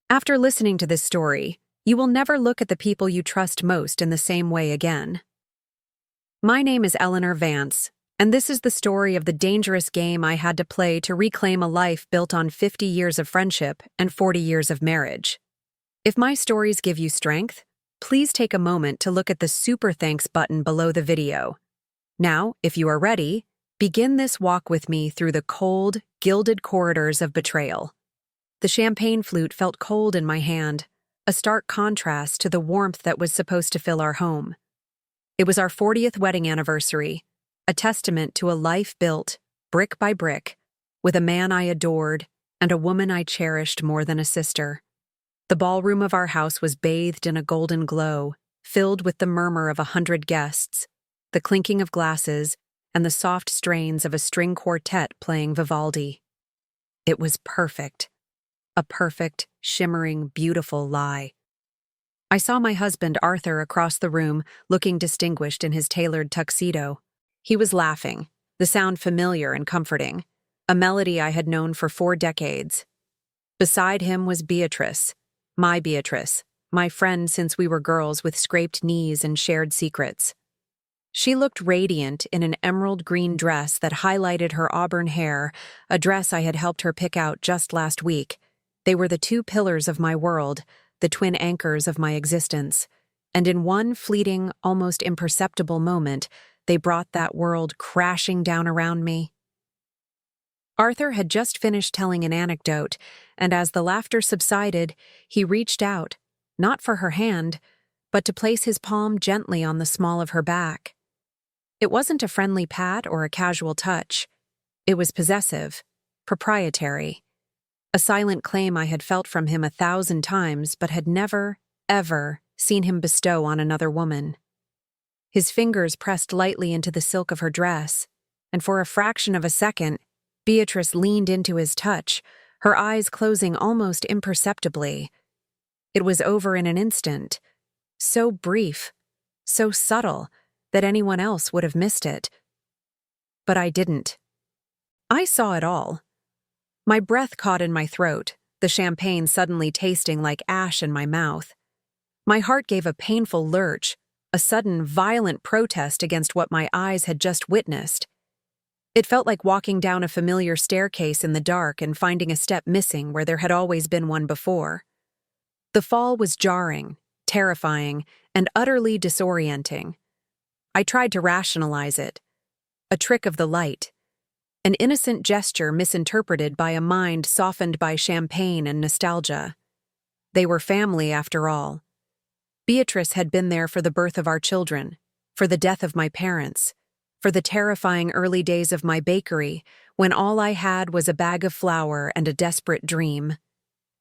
After listening to this story, you will never look at the people you trust most in the same way again. My name is Eleanor Vance, and this is the story of the dangerous game I had to play to reclaim a life built on 50 years of friendship and 40 years of marriage. If my stories give you strength, please take a moment to look at the super thanks button below the video. Now, if you are ready, begin this walk with me through the cold, gilded corridors of betrayal. The champagne flute felt cold in my hand, a stark contrast to the warmth that was supposed to fill our home. It was our 40th wedding anniversary, a testament to a life built, brick by brick, with a man I adored and a woman I cherished more than a sister. The ballroom of our house was bathed in a golden glow, filled with the murmur of 100 guests, the clinking of glasses, and the soft strains of a string quartet playing Vivaldi. It was perfect. A perfect, shimmering, beautiful lie. I saw my husband, Arthur, across the room, looking distinguished in his tailored tuxedo. He was laughing, the sound familiar and comforting, a melody I had known for 4 decades. Beside him was Beatrice, my friend since we were girls with scraped knees and shared secrets. She looked radiant in an emerald green dress that highlighted her auburn hair, a dress I had helped her pick out just last week. They were the 2 pillars of my world, the twin anchors of my existence, and in one fleeting, almost imperceptible moment, they brought that world crashing down around me. Arthur had just finished telling an anecdote, and as the laughter subsided, he reached out, not for her hand, but to place his palm gently on the small of her back. It wasn't a friendly pat or a casual touch. It was possessive, proprietary. A silent claim I had felt from him 1,000 times but had never, ever seen him bestow on another woman. His fingers pressed lightly into the silk of her dress, and for a fraction of a second, Beatrice leaned into his touch, her eyes closing almost imperceptibly. It was over in an instant, so brief, so subtle, that anyone else would have missed it. But I didn't. I saw it all. My breath caught in my throat, the champagne suddenly tasting like ash in my mouth. My heart gave a painful lurch, a sudden, violent protest against what my eyes had just witnessed. It felt like walking down a familiar staircase in the dark and finding a step missing where there had always been one before. The fall was jarring, terrifying, and utterly disorienting. I tried to rationalize it. A trick of the light. An innocent gesture misinterpreted by a mind softened by champagne and nostalgia. They were family, after all. Beatrice had been there for the birth of our children, for the death of my parents, for the terrifying early days of my bakery, when all I had was a bag of flour and a desperate dream.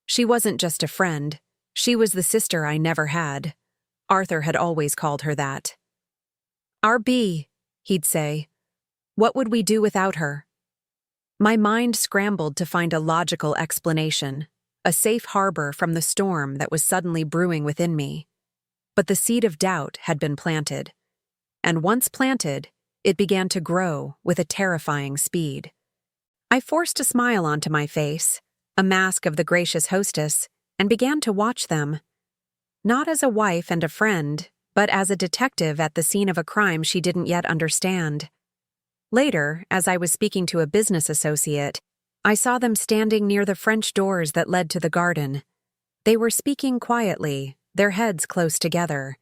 She wasn't just a friend. She was the sister I never had. Arthur had always called her that. "Our Bee," he'd say. "What would we do without her?" My mind scrambled to find a logical explanation, a safe harbor from the storm that was suddenly brewing within me. But the seed of doubt had been planted. And once planted, it began to grow with a terrifying speed. I forced a smile onto my face, a mask of the gracious hostess, and began to watch them. Not as a wife and a friend, but as a detective at the scene of a crime she didn't yet understand. Later, as I was speaking to a business associate, I saw them standing near the French doors that led to the garden. They were speaking quietly, their heads close together.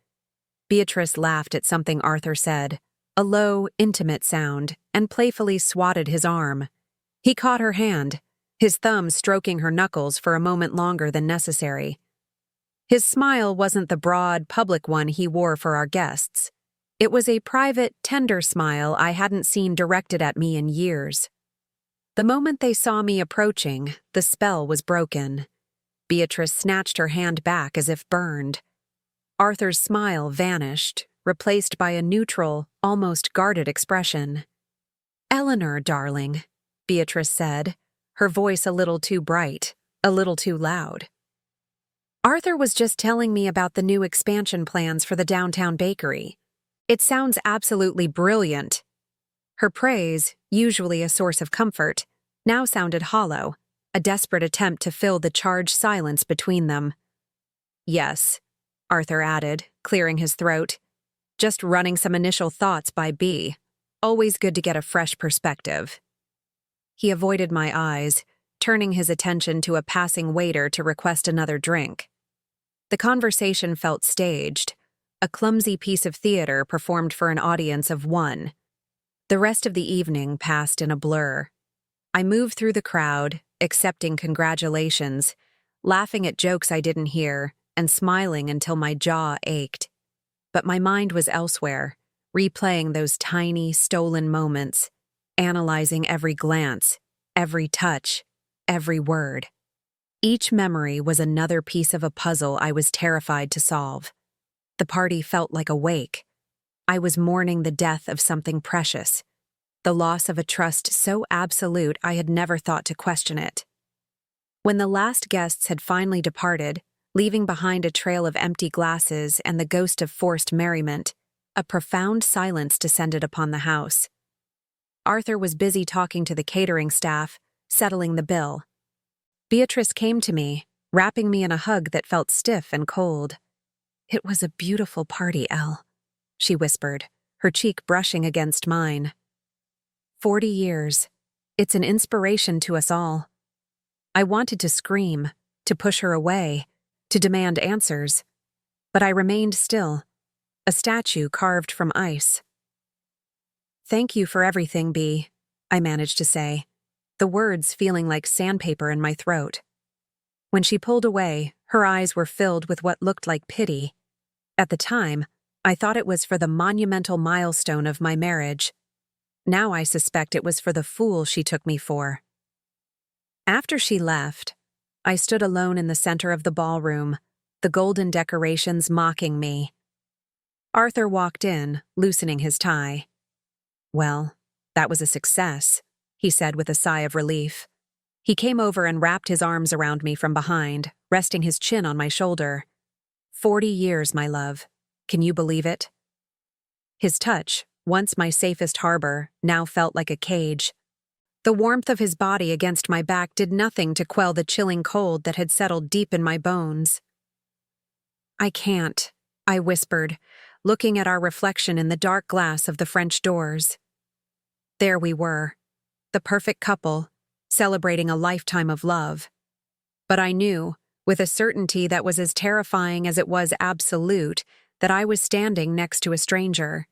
Beatrice laughed at something Arthur said, a low, intimate sound, and playfully swatted his arm. He caught her hand, his thumb stroking her knuckles for a moment longer than necessary. His smile wasn't the broad, public one he wore for our guests. It was a private, tender smile I hadn't seen directed at me in years. The moment they saw me approaching, the spell was broken. Beatrice snatched her hand back as if burned. Arthur's smile vanished, replaced by a neutral, almost guarded expression. "Eleanor, darling," Beatrice said, her voice a little too bright, a little too loud. "Arthur was just telling me about the new expansion plans for the downtown bakery. It sounds absolutely brilliant." Her praise, usually a source of comfort, now sounded hollow, a desperate attempt to fill the charged silence between them. "Yes," Arthur added, clearing his throat. "Just running some initial thoughts by B. Always good to get a fresh perspective." He avoided my eyes, turning his attention to a passing waiter to request another drink. The conversation felt staged, a clumsy piece of theater performed for an audience of one. The rest of the evening passed in a blur. I moved through the crowd, accepting congratulations, laughing at jokes I didn't hear, and smiling until my jaw ached. But my mind was elsewhere, replaying those tiny, stolen moments, analyzing every glance, every touch, every word. Each memory was another piece of a puzzle I was terrified to solve. The party felt like a wake. I was mourning the death of something precious, the loss of a trust so absolute I had never thought to question it. When the last guests had finally departed, leaving behind a trail of empty glasses and the ghost of forced merriment, a profound silence descended upon the house. Arthur was busy talking to the catering staff, settling the bill. Beatrice came to me, wrapping me in a hug that felt stiff and cold. "It was a beautiful party, Elle," she whispered, her cheek brushing against mine. 40 years. It's an inspiration to us all. I wanted to scream, to push her away, to demand answers. But I remained still, a statue carved from ice. "Thank you for everything, B," I managed to say, the words feeling like sandpaper in my throat. When she pulled away, her eyes were filled with what looked like pity. At the time, I thought it was for the monumental milestone of my marriage. Now I suspect it was for the fool she took me for. After she left, I stood alone in the center of the ballroom, the golden decorations mocking me. Arthur walked in, loosening his tie. "Well, that was a success," he said with a sigh of relief. He came over and wrapped his arms around me from behind, resting his chin on my shoulder. 40 years, my love. Can you believe it? His touch, once my safest harbor, now felt like a cage. The warmth of his body against my back did nothing to quell the chilling cold that had settled deep in my bones. "I can't," I whispered, looking at our reflection in the dark glass of the French doors. There we were, the perfect couple, celebrating a lifetime of love. But I knew, with a certainty that was as terrifying as it was absolute, that I was standing next to a stranger.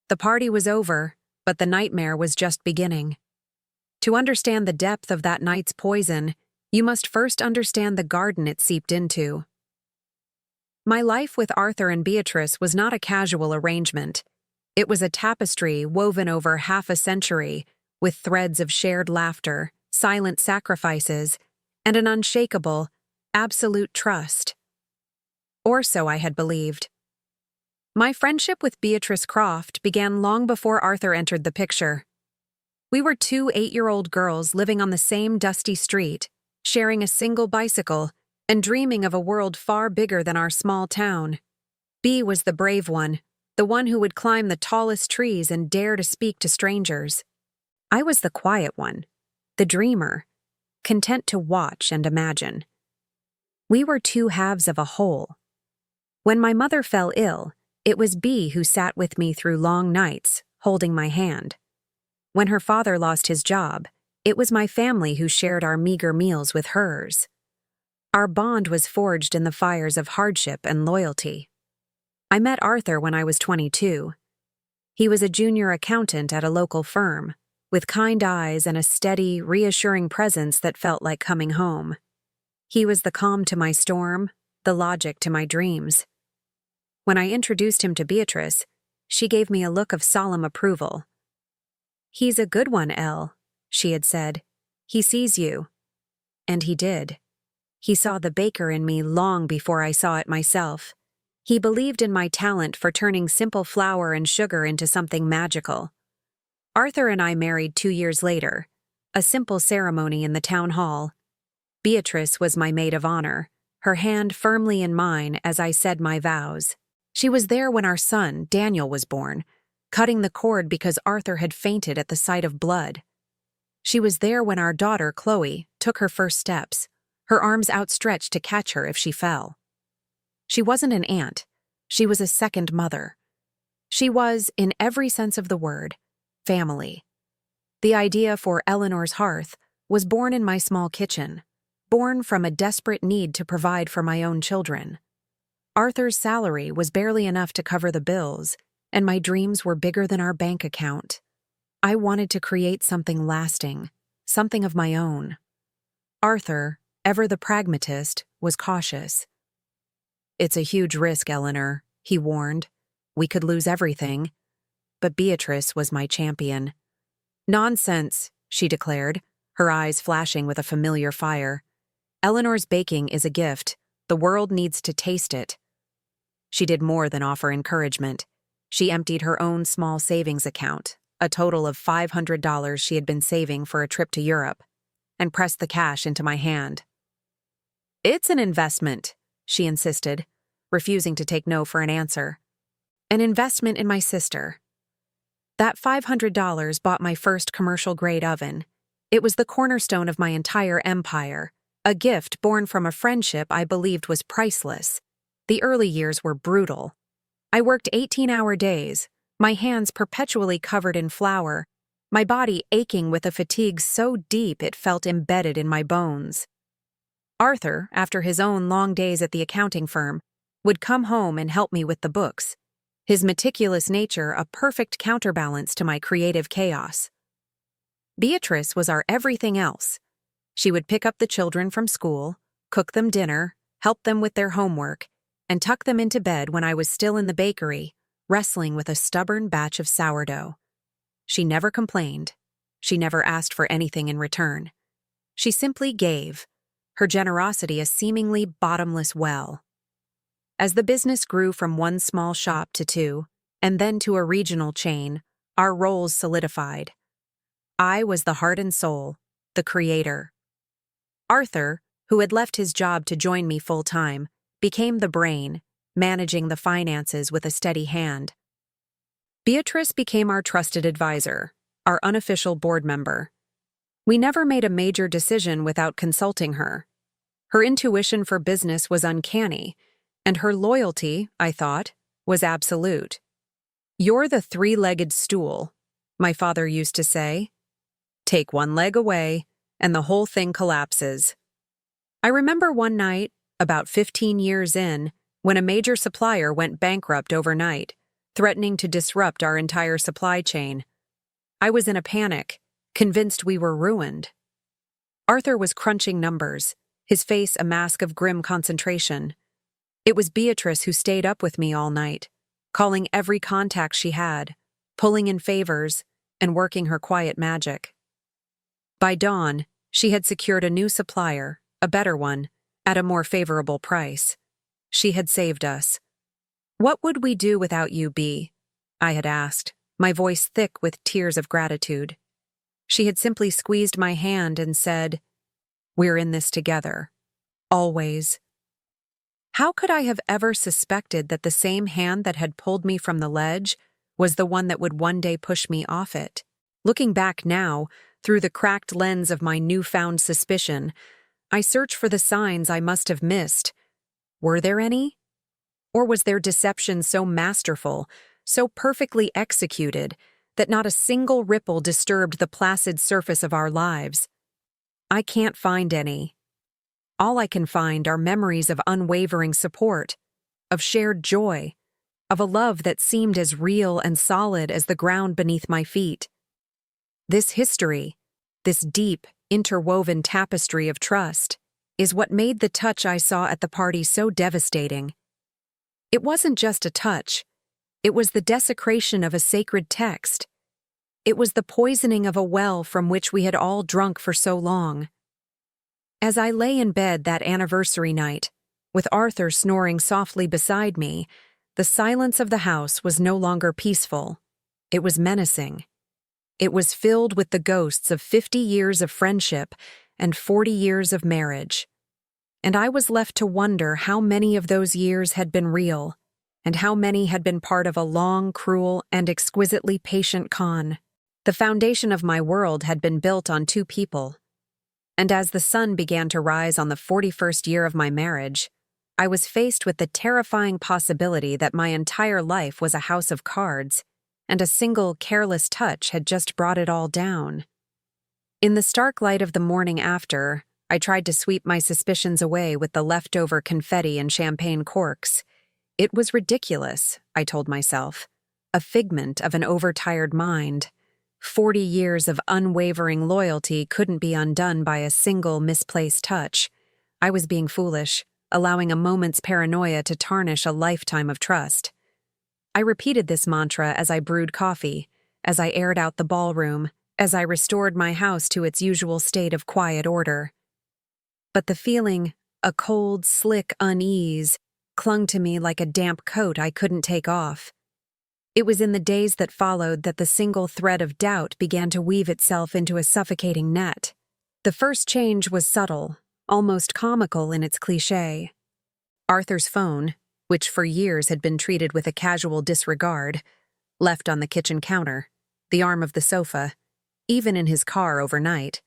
The party was over, but the nightmare was just beginning. To understand the depth of that night's poison, you must first understand the garden it seeped into. My life with Arthur and Beatrice was not a casual arrangement. It was a tapestry woven over half a century, with threads of shared laughter, silent sacrifices, and an unshakable, absolute trust. Or so I had believed. My friendship with Beatrice Croft began long before Arthur entered the picture. We were two 8-year-old girls living on the same dusty street, sharing a single bicycle, and dreaming of a world far bigger than our small town. B was the brave one, the one who would climb the tallest trees and dare to speak to strangers. I was the quiet one, the dreamer, content to watch and imagine. We were two halves of a whole. When my mother fell ill, it was B who sat with me through long nights, holding my hand. When her father lost his job, it was my family who shared our meager meals with hers. Our bond was forged in the fires of hardship and loyalty. I met Arthur when I was 22. He was a junior accountant at a local firm, with kind eyes and a steady, reassuring presence that felt like coming home. He was the calm to my storm, the logic to my dreams. When I introduced him to Beatrice, she gave me a look of solemn approval. "He's a good one, Elle," she had said. "He sees you." And he did. He saw the baker in me long before I saw it myself. He believed in my talent for turning simple flour and sugar into something magical. Arthur and I married 2 years later, a simple ceremony in the town hall. Beatrice was my maid of honor, her hand firmly in mine as I said my vows. She was there when our son, Daniel, was born, cutting the cord because Arthur had fainted at the sight of blood. She was there when our daughter, Chloe, took her first steps, her arms outstretched to catch her if she fell. She wasn't an aunt. She was a second mother. She was, in every sense of the word, family. The idea for Eleanor's hearth was born in my small kitchen, born from a desperate need to provide for my own children. Arthur's salary was barely enough to cover the bills, and my dreams were bigger than our bank account. I wanted to create something lasting, something of my own. Arthur, ever the pragmatist, was cautious. "It's a huge risk, Eleanor," he warned. "We could lose everything." But Beatrice was my champion. "Nonsense," she declared, her eyes flashing with a familiar fire. "Eleanor's baking is a gift. The world needs to taste it." She did more than offer encouragement. She emptied her own small savings account, a total of $500 she had been saving for a trip to Europe, and pressed the cash into my hand. "It's an investment," she insisted, refusing to take no for an answer. "An investment in my sister." That $500 bought my first commercial-grade oven. It was the cornerstone of my entire empire, a gift born from a friendship I believed was priceless. The early years were brutal. I worked 18-hour days, my hands perpetually covered in flour, my body aching with a fatigue so deep it felt embedded in my bones. Arthur, after his own long days at the accounting firm, would come home and help me with the books, his meticulous nature a perfect counterbalance to my creative chaos. Beatrice was our everything else. She would pick up the children from school, cook them dinner, help them with their homework, and tuck them into bed when I was still in the bakery, wrestling with a stubborn batch of sourdough. She never complained. She never asked for anything in return. She simply gave, her generosity a seemingly bottomless well. As the business grew from one small shop to two, and then to a regional chain, our roles solidified. I was the heart and soul, the creator. Arthur, who had left his job to join me full-time, became the brain, managing the finances with a steady hand. Beatrice became our trusted advisor, our unofficial board member. We never made a major decision without consulting her. Her intuition for business was uncanny, and her loyalty, I thought, was absolute. "You're the three-legged stool," my father used to say. "Take one leg away, and the whole thing collapses." I remember one night, about 15 years in, when a major supplier went bankrupt overnight, threatening to disrupt our entire supply chain. I was in a panic, convinced we were ruined. Arthur was crunching numbers, his face a mask of grim concentration. It was Beatrice who stayed up with me all night, calling every contact she had, pulling in favors, and working her quiet magic. By dawn, she had secured a new supplier, a better one, at a more favorable price. She had saved us. "What would we do without you, Bea?" I had asked, my voice thick with tears of gratitude. She had simply squeezed my hand and said, "We're in this together. Always." How could I have ever suspected that the same hand that had pulled me from the ledge was the one that would one day push me off it? Looking back now, through the cracked lens of my newfound suspicion, I search for the signs I must have missed. Were there any? Or was their deception so masterful, so perfectly executed, that not a single ripple disturbed the placid surface of our lives? I can't find any. All I can find are memories of unwavering support, of shared joy, of a love that seemed as real and solid as the ground beneath my feet. This history, this deep, interwoven tapestry of trust, is what made the touch I saw at the party so devastating. It wasn't just a touch. It was the desecration of a sacred text. It was the poisoning of a well from which we had all drunk for so long. As I lay in bed that anniversary night, with Arthur snoring softly beside me, the silence of the house was no longer peaceful. It was menacing. It was filled with the ghosts of 50 years of friendship and 40 years of marriage. And I was left to wonder how many of those years had been real, and how many had been part of a long, cruel, and exquisitely patient con. The foundation of my world had been built on two people. And as the sun began to rise on the 41st year of my marriage, I was faced with the terrifying possibility that my entire life was a house of cards, and a single careless touch had just brought it all down. In the stark light of the morning after, I tried to sweep my suspicions away with the leftover confetti and champagne corks. It was ridiculous, I told myself, a figment of an overtired mind. 40 years of unwavering loyalty couldn't be undone by a single misplaced touch. I was being foolish, allowing a moment's paranoia to tarnish a lifetime of trust. I repeated this mantra as I brewed coffee, as I aired out the ballroom, as I restored my house to its usual state of quiet order. But the feeling, a cold, slick unease, clung to me like a damp coat I couldn't take off. It was in the days that followed that the single thread of doubt began to weave itself into a suffocating net. The first change was subtle, almost comical in its cliché. Arthur's phone, which for years had been treated with a casual disregard, left on the kitchen counter, the arm of the sofa, even in his car overnight,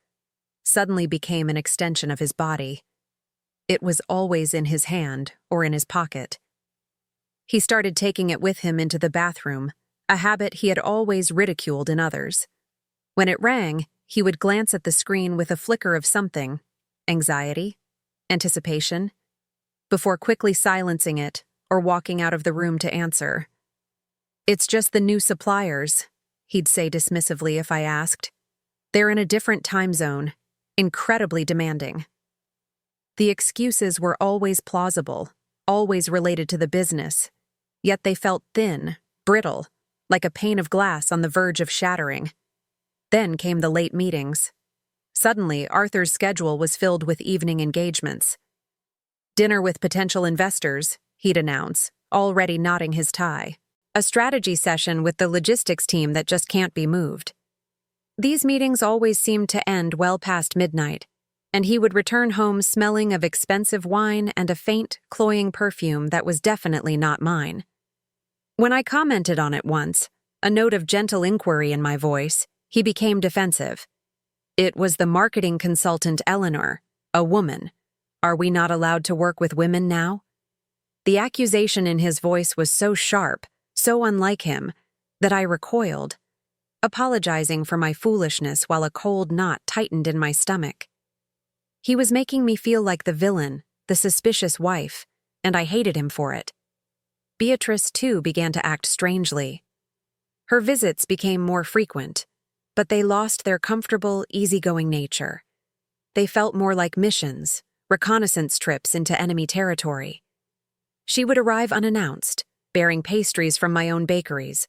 suddenly became an extension of his body. It was always in his hand or in his pocket. He started taking it with him into the bathroom, a habit he had always ridiculed in others. When it rang, he would glance at the screen with a flicker of something, anxiety, anticipation, before quickly silencing it or walking out of the room to answer. "It's just the new suppliers," he'd say dismissively if I asked. "They're in a different time zone, incredibly demanding." The excuses were always plausible, always related to the business, yet they felt thin, brittle, like a pane of glass on the verge of shattering. Then came the late meetings. Suddenly, Arthur's schedule was filled with evening engagements. "Dinner with potential investors," he'd announce, already knotting his tie. "A strategy session with the logistics team that just can't be moved." These meetings always seemed to end well past midnight, and he would return home smelling of expensive wine and a faint, cloying perfume that was definitely not mine. When I commented on it once, a note of gentle inquiry in my voice, he became defensive. "It was the marketing consultant Eleanor, a woman. Are we not allowed to work with women now?" The accusation in his voice was so sharp, so unlike him, that I recoiled, apologizing for my foolishness while a cold knot tightened in my stomach. He was making me feel like the villain, the suspicious wife, and I hated him for it. Beatrice, too, began to act strangely. Her visits became more frequent, but they lost their comfortable, easygoing nature. They felt more like missions, reconnaissance trips into enemy territory. She would arrive unannounced, bearing pastries from my own bakeries,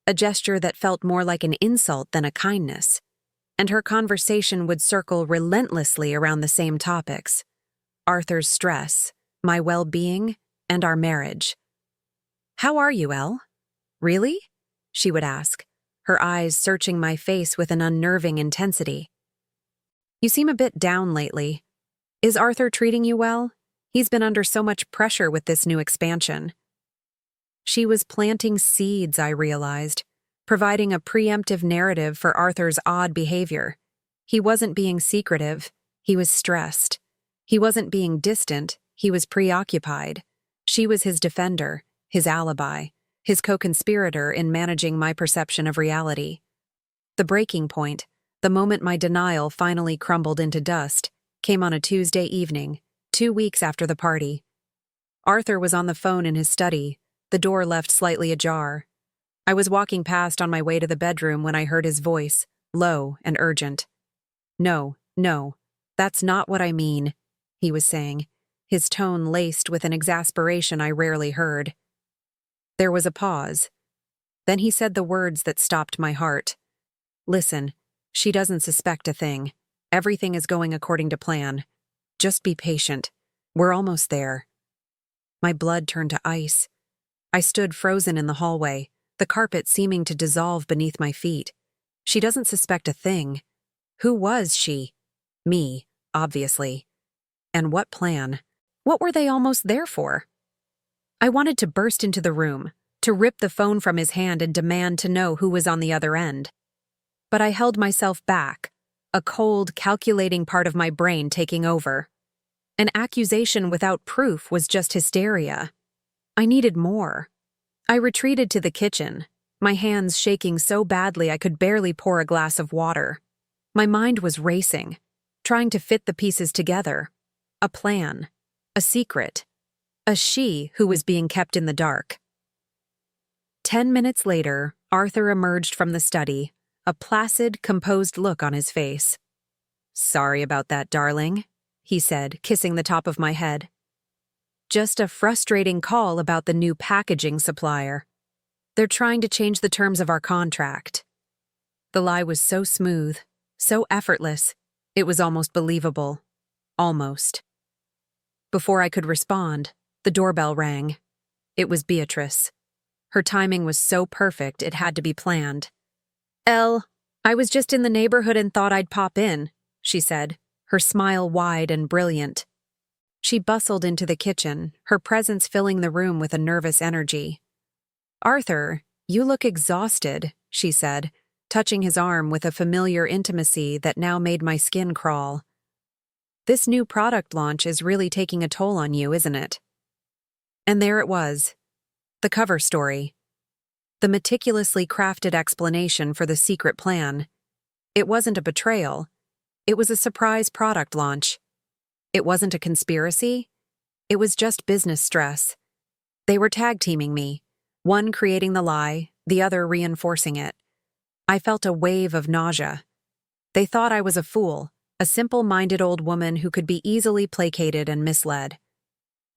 a gesture that felt more like an insult than a kindness, and her conversation would circle relentlessly around the same topics: Arthur's stress, my well-being, and our marriage. "How are you, Elle?" "Really?" she would ask, her eyes searching my face with an unnerving intensity. "You seem a bit down lately. Is Arthur treating you well? He's been under so much pressure with this new expansion." She was planting seeds, I realized, providing a preemptive narrative for Arthur's odd behavior. He wasn't being secretive, he was stressed. He wasn't being distant, he was preoccupied. She was his defender, his alibi, his co-conspirator in managing my perception of reality. The breaking point, the moment my denial finally crumbled into dust, came on a Tuesday evening, 2 weeks after the party. Arthur was on the phone in his study, the door left slightly ajar. I was walking past on my way to the bedroom when I heard his voice, low and urgent. No, that's not what I mean," he was saying, his tone laced with an exasperation I rarely heard. There was a pause. Then he said the words that stopped my heart. "Listen, she doesn't suspect a thing. Everything is going according to plan. Just be patient. We're almost there." My blood turned to ice. I stood frozen in the hallway, the carpet seeming to dissolve beneath my feet. She doesn't suspect a thing. Who was she? Me, obviously. And what plan? What were they almost there for? I wanted to burst into the room, to rip the phone from his hand and demand to know who was on the other end. But I held myself back, a cold, calculating part of my brain taking over. An accusation without proof was just hysteria. I needed more. I retreated to the kitchen, my hands shaking so badly I could barely pour a glass of water. My mind was racing, trying to fit the pieces together. A plan, a secret, a she who was being kept in the dark. 10 minutes later, Arthur emerged from the study, a placid, composed look on his face. "Sorry about that, darling," he said, kissing the top of my head. "Just a frustrating call about the new packaging supplier. They're trying to change the terms of our contract." The lie was so smooth, so effortless, it was almost believable. Almost. Before I could respond, the doorbell rang. It was Beatrice. Her timing was so perfect it had to be planned. I was just in the neighborhood and thought I'd pop in," she said, her smile wide and brilliant. She bustled into the kitchen, her presence filling the room with a nervous energy. "Arthur, you look exhausted," she said, touching his arm with a familiar intimacy that now made my skin crawl. "This new product launch is really taking a toll on you, isn't it?" And there it was, the cover story. The meticulously crafted explanation for the secret plan. It wasn't a betrayal. It was a surprise product launch. It wasn't a conspiracy. It was just business stress. They were tag-teaming me, one creating the lie, the other reinforcing it. I felt a wave of nausea. They thought I was a fool, a simple-minded old woman who could be easily placated and misled.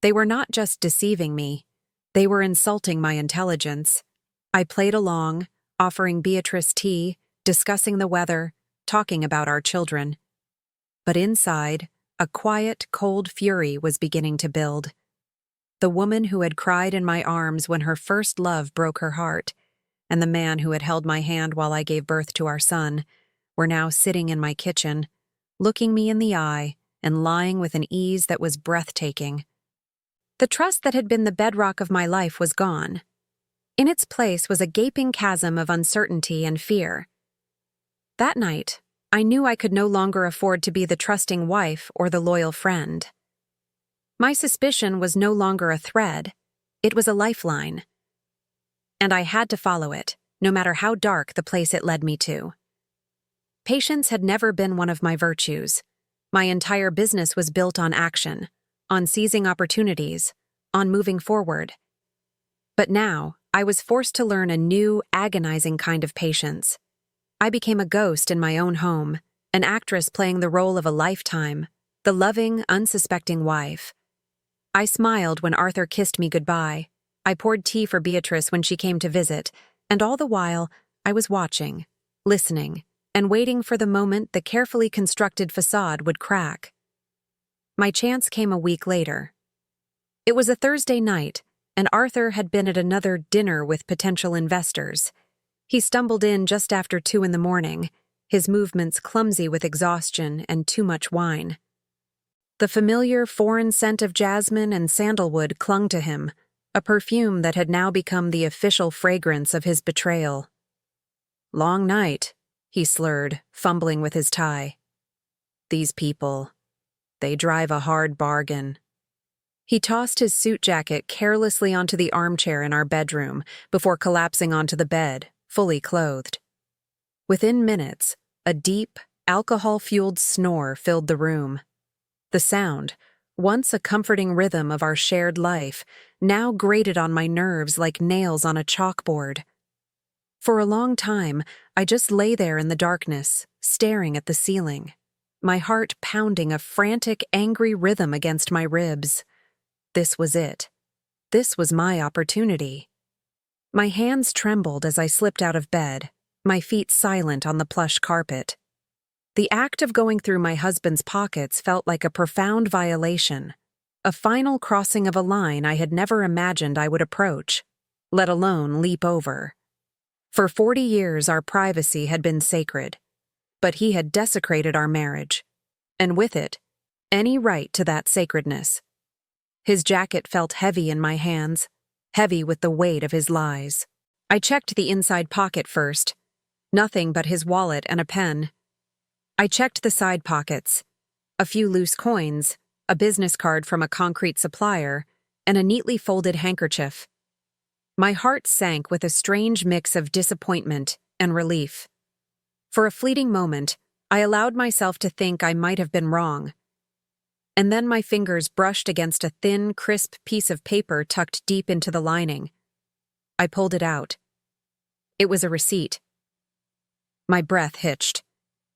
They were not just deceiving me. They were insulting my intelligence. I played along, offering Beatrice tea, discussing the weather, talking about our children. But inside, a quiet, cold fury was beginning to build. The woman who had cried in my arms when her first love broke her heart, and the man who had held my hand while I gave birth to our son, were now sitting in my kitchen, looking me in the eye and lying with an ease that was breathtaking. The trust that had been the bedrock of my life was gone. In its place was a gaping chasm of uncertainty and fear. That night, I knew I could no longer afford to be the trusting wife or the loyal friend. My suspicion was no longer a thread, it was a lifeline. And I had to follow it, no matter how dark the place it led me to. Patience had never been one of my virtues. My entire business was built on action, on seizing opportunities, on moving forward. But now, I was forced to learn a new, agonizing kind of patience. I became a ghost in my own home, an actress playing the role of a lifetime, the loving, unsuspecting wife. I smiled when Arthur kissed me goodbye. I poured tea for Beatrice when she came to visit, and all the while, I was watching, listening, and waiting for the moment the carefully constructed facade would crack. My chance came a week later. It was a Thursday night, and Arthur had been at another dinner with potential investors. He stumbled in just after 2 a.m, his movements clumsy with exhaustion and too much wine. The familiar foreign scent of jasmine and sandalwood clung to him, a perfume that had now become the official fragrance of his betrayal. "Long night," he slurred, fumbling with his tie. "These people, they drive a hard bargain." He tossed his suit jacket carelessly onto the armchair in our bedroom before collapsing onto the bed, fully clothed. Within minutes, a deep, alcohol-fueled snore filled the room. The sound, once a comforting rhythm of our shared life, now grated on my nerves like nails on a chalkboard. For a long time, I just lay there in the darkness, staring at the ceiling, my heart pounding a frantic, angry rhythm against my ribs. This was it. This was my opportunity. My hands trembled as I slipped out of bed, my feet silent on the plush carpet. The act of going through my husband's pockets felt like a profound violation, a final crossing of a line I had never imagined I would approach, let alone leap over. For 40 years our privacy had been sacred, but he had desecrated our marriage, and with it, any right to that sacredness. His jacket felt heavy in my hands, heavy with the weight of his lies. I checked the inside pocket first. Nothing but his wallet and a pen. I checked the side pockets. A few loose coins, a business card from a concrete supplier, and a neatly folded handkerchief. My heart sank with a strange mix of disappointment and relief. For a fleeting moment, I allowed myself to think I might have been wrong. And then my fingers brushed against a thin, crisp piece of paper tucked deep into the lining. I pulled it out. It was a receipt. My breath hitched.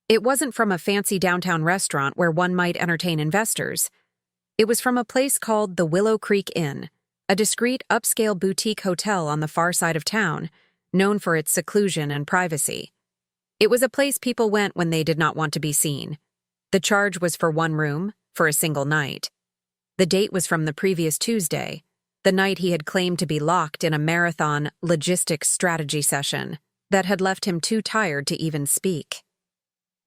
It wasn't from a fancy downtown restaurant where one might entertain investors. It was from a place called the Willow Creek Inn, a discreet upscale boutique hotel on the far side of town, known for its seclusion and privacy. It was a place people went when they did not want to be seen. The charge was for one room, for a single night. The date was from the previous Tuesday, the night he had claimed to be locked in a marathon logistics strategy session that had left him too tired to even speak.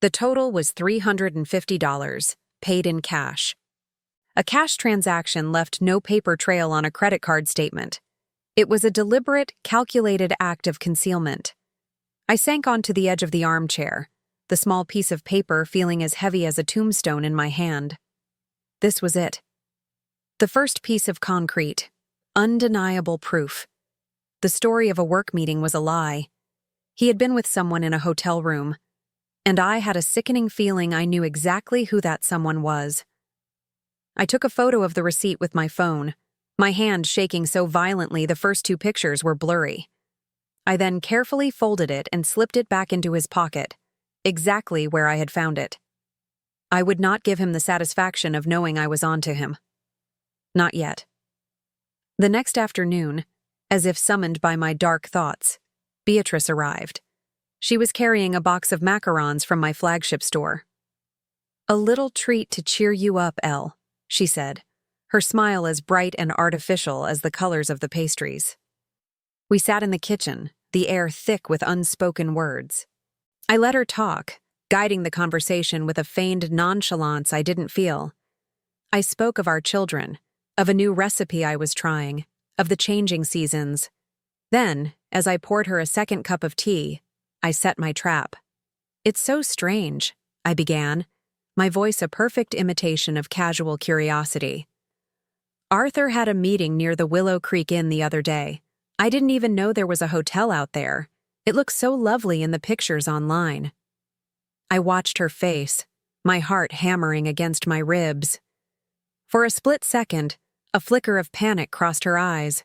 The total was $350, paid in cash. A cash transaction left no paper trail on a credit card statement. It was a deliberate, calculated act of concealment. I sank onto the edge of the armchair, the small piece of paper feeling as heavy as a tombstone in my hand. This was it. The first piece of concrete, undeniable proof. The story of a work meeting was a lie. He had been with someone in a hotel room, and I had a sickening feeling I knew exactly who that someone was. I took a photo of the receipt with my phone, my hand shaking so violently the first two pictures were blurry. I then carefully folded it and slipped it back into his pocket, exactly where I had found it. I would not give him the satisfaction of knowing I was onto him. Not yet. The next afternoon, as if summoned by my dark thoughts, Beatrice arrived. She was carrying a box of macarons from my flagship store. "A little treat to cheer you up, Elle," she said, her smile as bright and artificial as the colors of the pastries. We sat in the kitchen, the air thick with unspoken words. I let her talk, guiding the conversation with a feigned nonchalance I didn't feel. I spoke of our children, of a new recipe I was trying, of the changing seasons. Then, as I poured her a second cup of tea, I set my trap. "It's so strange," I began, my voice a perfect imitation of casual curiosity. "Arthur had a meeting near the Willow Creek Inn the other day. I didn't even know there was a hotel out there. It looks so lovely in the pictures online." I watched her face, my heart hammering against my ribs. For a split second, a flicker of panic crossed her eyes.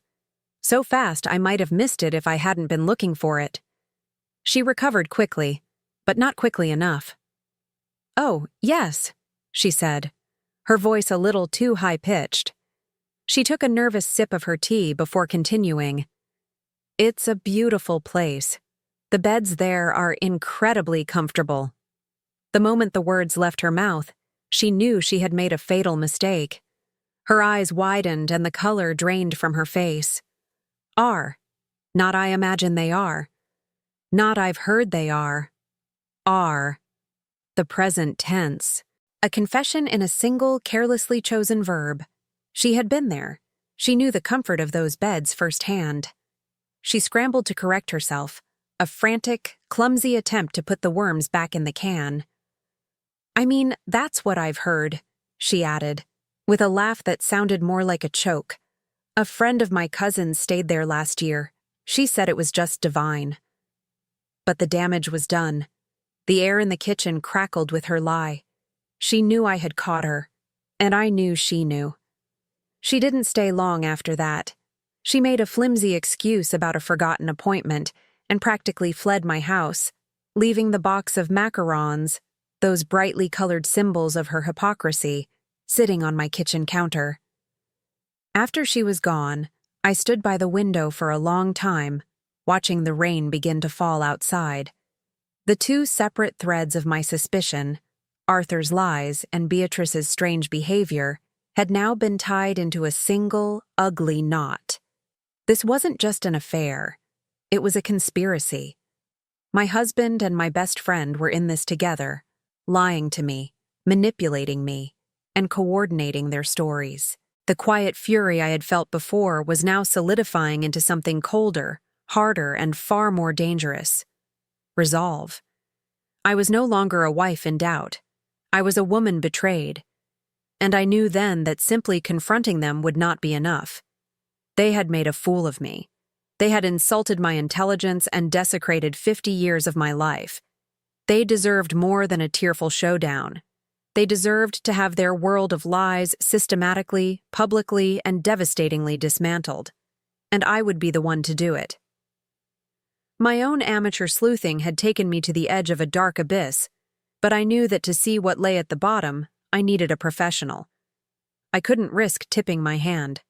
So fast I might have missed it if I hadn't been looking for it. She recovered quickly, but not quickly enough. "Oh, yes," she said, her voice a little too high-pitched. She took a nervous sip of her tea before continuing. "It's a beautiful place. The beds there are incredibly comfortable." The moment the words left her mouth, she knew she had made a fatal mistake. Her eyes widened and the color drained from her face. "Are. Not I imagine they are. Not I've heard they are. Are." The present tense. A confession in a single, carelessly chosen verb. She had been there. She knew the comfort of those beds firsthand. She scrambled to correct herself, a frantic, clumsy attempt to put the worms back in the can. "I mean, that's what I've heard," she added, with a laugh that sounded more like a choke. "A friend of my cousin's stayed there last year. She said it was just divine." But the damage was done. The air in the kitchen crackled with her lie. She knew I had caught her, and I knew she knew. She didn't stay long after that. She made a flimsy excuse about a forgotten appointment and practically fled my house, leaving the box of macarons, those brightly colored symbols of her hypocrisy, sitting on my kitchen counter. After she was gone, I stood by the window for a long time, watching the rain begin to fall outside. The two separate threads of my suspicion, Arthur's lies and Beatrice's strange behavior, had now been tied into a single, ugly knot. This wasn't just an affair. It was a conspiracy. My husband and my best friend were in this together, lying to me, manipulating me, and coordinating their stories. The quiet fury I had felt before was now solidifying into something colder, harder, and far more dangerous. resolve. I was no longer a wife in doubt. I was a woman betrayed. And I knew then that simply confronting them would not be enough. They had made a fool of me. They had insulted my intelligence and desecrated 50 years of my life. They deserved more than a tearful showdown. They deserved to have their world of lies systematically, publicly, and devastatingly dismantled. And I would be the one to do it. My own amateur sleuthing had taken me to the edge of a dark abyss, but I knew that to see what lay at the bottom, I needed a professional. I couldn't risk tipping my hand.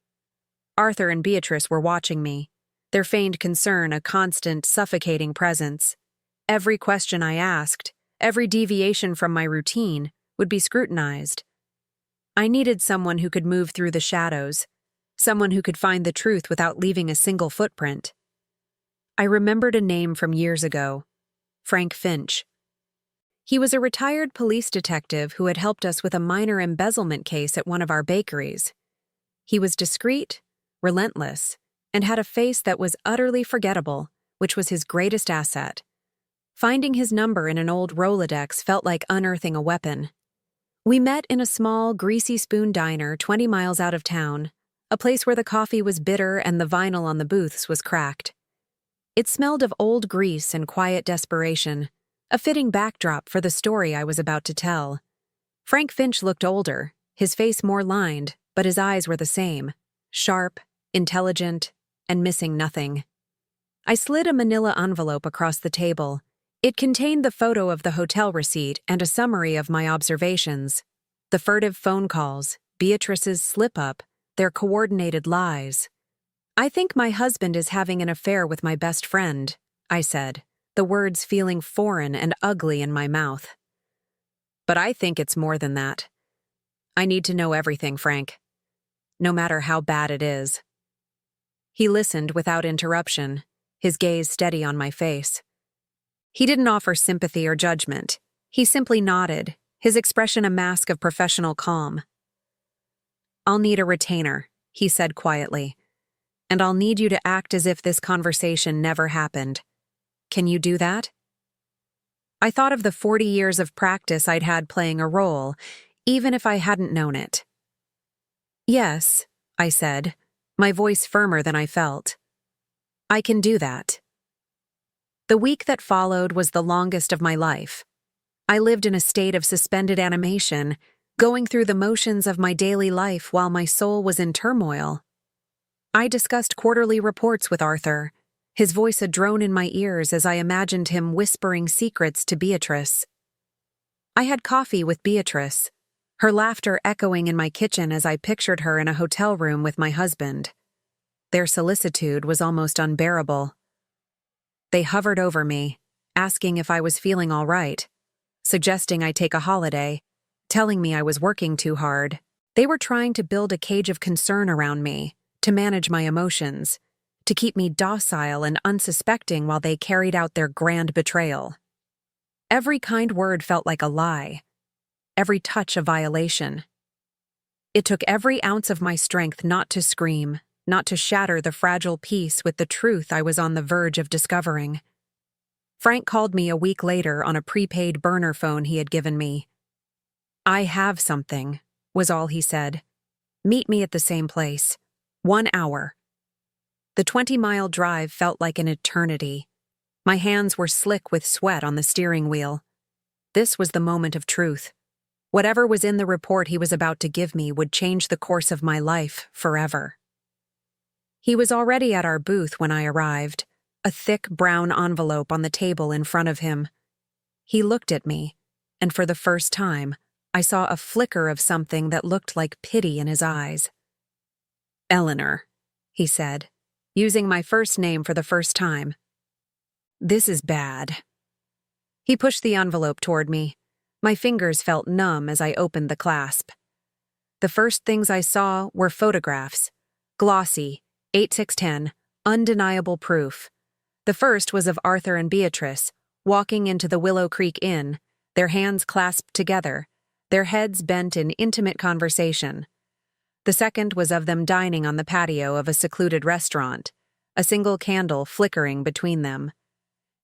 Arthur and Beatrice were watching me, their feigned concern a constant, suffocating presence. Every question I asked, every deviation from my routine, would be scrutinized. I needed someone who could move through the shadows, someone who could find the truth without leaving a single footprint. I remembered a name from years ago, Frank Finch. He was a retired police detective who had helped us with a minor embezzlement case at one of our bakeries. He was discreet, relentless, and had a face that was utterly forgettable, which was his greatest asset. Finding his number in an old Rolodex felt like unearthing a weapon. We met in a small, greasy spoon diner 20 miles out of town, a place where the coffee was bitter and the vinyl on the booths was cracked. It smelled of old grease and quiet desperation, a fitting backdrop for the story I was about to tell. Frank Finch looked older, his face more lined, but his eyes were the same, sharp, intelligent, and missing nothing. I slid a manila envelope across the table. It contained the photo of the hotel receipt and a summary of my observations. The furtive phone calls, Beatrice's slip-up, their coordinated lies. "I think my husband is having an affair with my best friend," I said, the words feeling foreign and ugly in my mouth. "But I think it's more than that. I need to know everything, Frank. No matter how bad it is." He listened without interruption, his gaze steady on my face. He didn't offer sympathy or judgment. He simply nodded, his expression a mask of professional calm. "I'll need a retainer," he said quietly, "and I'll need you to act as if this conversation never happened. Can you do that?" I thought of the 40 years of practice I'd had playing a role, even if I hadn't known it. "Yes," I said, my voice firmer than I felt. "I can do that." The week that followed was the longest of my life. I lived in a state of suspended animation, going through the motions of my daily life while my soul was in turmoil. I discussed quarterly reports with Arthur, his voice a drone in my ears as I imagined him whispering secrets to Beatrice. I had coffee with Beatrice, her laughter echoing in my kitchen as I pictured her in a hotel room with my husband. Their solicitude was almost unbearable. They hovered over me, asking if I was feeling all right, suggesting I take a holiday, telling me I was working too hard. They were trying to build a cage of concern around me, to manage my emotions, to keep me docile and unsuspecting while they carried out their grand betrayal. Every kind word felt like a lie, every touch a violation. It took every ounce of my strength not to scream, not to shatter the fragile peace with the truth I was on the verge of discovering. Frank called me a week later on a prepaid burner phone he had given me. "I have something," was all he said. "Meet me at the same place. 1 hour." The 20-mile drive felt like an eternity. My hands were slick with sweat on the steering wheel. This was the moment of truth. Whatever was in the report he was about to give me would change the course of my life forever. He was already at our booth when I arrived, a thick brown envelope on the table in front of him. He looked at me, and for the first time, I saw a flicker of something that looked like pity in his eyes. "Eleanor," he said, using my first name for the first time. "This is bad." He pushed the envelope toward me. My fingers felt numb as I opened the clasp. The first things I saw were photographs, glossy, 8:610, undeniable proof. The first was of Arthur and Beatrice, walking into the Willow Creek Inn, their hands clasped together, their heads bent in intimate conversation. The second was of them dining on the patio of a secluded restaurant, a single candle flickering between them.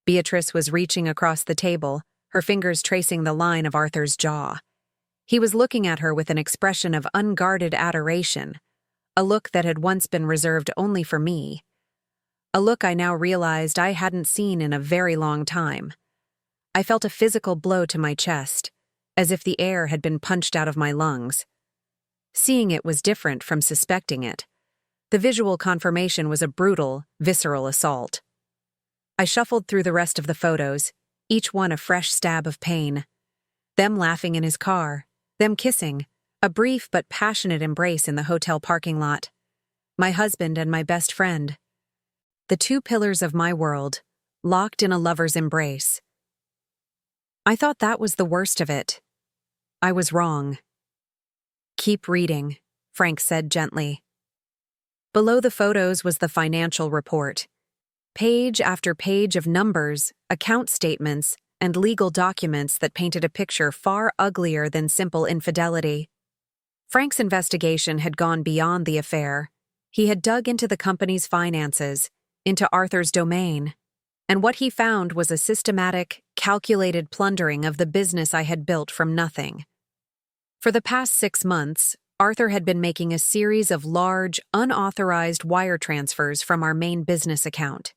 Beatrice was reaching across the table, her fingers tracing the line of Arthur's jaw. He was looking at her with an expression of unguarded adoration, a look that had once been reserved only for me. A look I now realized I hadn't seen in a very long time. I felt a physical blow to my chest, as if the air had been punched out of my lungs. Seeing it was different from suspecting it. The visual confirmation was a brutal, visceral assault. I shuffled through the rest of the photos, each one a fresh stab of pain. Them laughing in his car, them kissing, a brief but passionate embrace in the hotel parking lot. My husband and my best friend. The two pillars of my world, locked in a lover's embrace. I thought that was the worst of it. I was wrong. "Keep reading," Frank said gently. Below the photos was the financial report. Page after page of numbers, account statements, and legal documents that painted a picture far uglier than simple infidelity. Frank's investigation had gone beyond the affair. He had dug into the company's finances, into Arthur's domain, and what he found was a systematic, calculated plundering of the business I had built from nothing. For the past 6 months, Arthur had been making a series of large, unauthorized wire transfers from our main business account.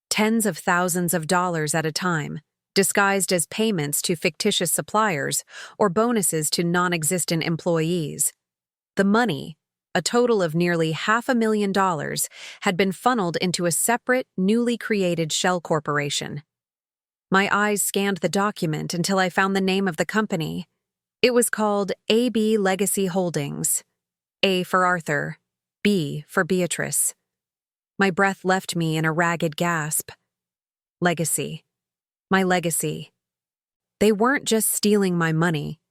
Tens of thousands of dollars at a time, disguised as payments to fictitious suppliers or bonuses to non-existent employees. The money, a total of nearly $500,000, had been funneled into a separate, newly created shell corporation. My eyes scanned the document until I found the name of the company. It was called AB Legacy Holdings. A for Arthur, B for Beatrice. My breath left me in a ragged gasp. Legacy. My legacy. They weren't just stealing my money.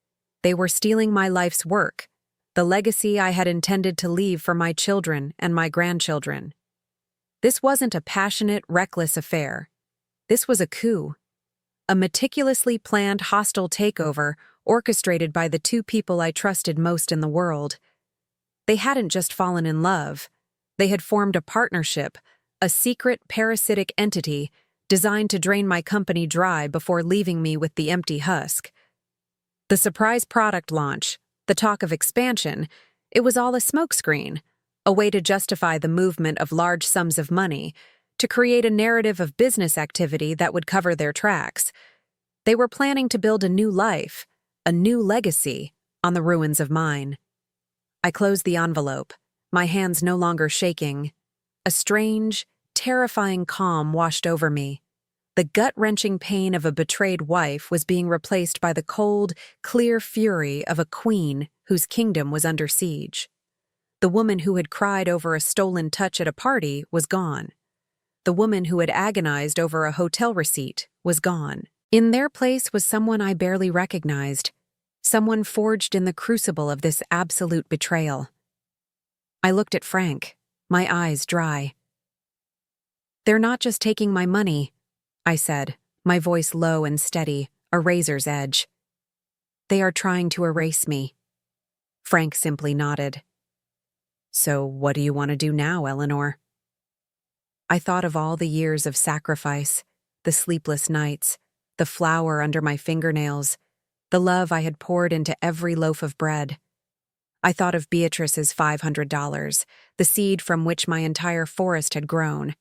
They were stealing my life's work, the legacy I had intended to leave for my children and my grandchildren. This wasn't a passionate, reckless affair. This was a coup. A meticulously planned hostile takeover orchestrated by the two people I trusted most in the world. They hadn't just fallen in love. They had formed a partnership, a secret parasitic entity designed to drain my company dry before leaving me with the empty husk. The surprise product launch, the talk of expansion, it was all a smokescreen, a way to justify the movement of large sums of money, to create a narrative of business activity that would cover their tracks. They were planning to build a new life, a new legacy, on the ruins of mine. I closed the envelope, my hands no longer shaking. A strange, terrifying calm washed over me. The gut-wrenching pain of a betrayed wife was being replaced by the cold, clear fury of a queen whose kingdom was under siege. The woman who had cried over a stolen touch at a party was gone. The woman who had agonized over a hotel receipt was gone. In their place was someone I barely recognized, someone forged in the crucible of this absolute betrayal. I looked at Frank, my eyes dry. "They're not just taking my money," I said, my voice low and steady, a razor's edge. "They are trying to erase me." Frank simply nodded. "So what do you want to do now, Eleanor?" I thought of all the years of sacrifice, the sleepless nights, the flour under my fingernails, the love I had poured into every loaf of bread. I thought of Beatrice's $500, the seed from which my entire forest had grown,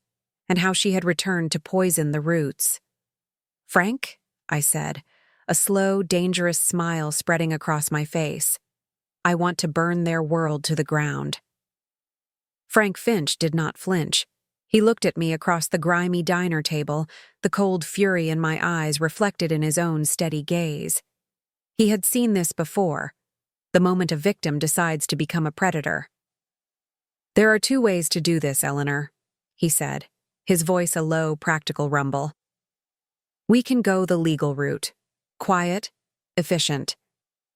and how she had returned to poison the roots. "Frank," I said, a slow, dangerous smile spreading across my face, "I want to burn their world to the ground." Frank Finch did not flinch. He looked at me across the grimy diner table, the cold fury in my eyes reflected in his own steady gaze. He had seen this before, the moment a victim decides to become a predator. "There are 2 ways to do this, Eleanor," he said, his voice a low, practical rumble. "We can go the legal route. Quiet, efficient.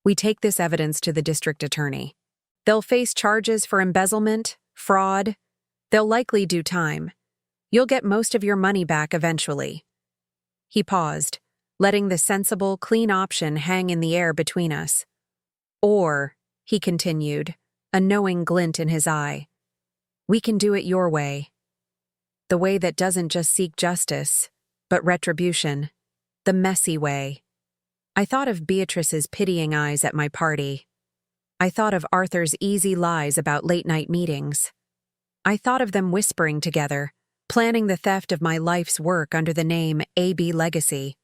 We take this evidence to the district attorney. They'll face charges for embezzlement, fraud. They'll likely do time. You'll get most of your money back eventually." He paused, letting the sensible, clean option hang in the air between us. "Or," he continued, a knowing glint in his eye, "we can do it your way. The way that doesn't just seek justice, but retribution. The messy way. I thought of Beatrice's pitying eyes at my party. I thought of Arthur's easy lies about late-night meetings. I thought of them whispering together, planning the theft of my life's work under the name AB Legacy.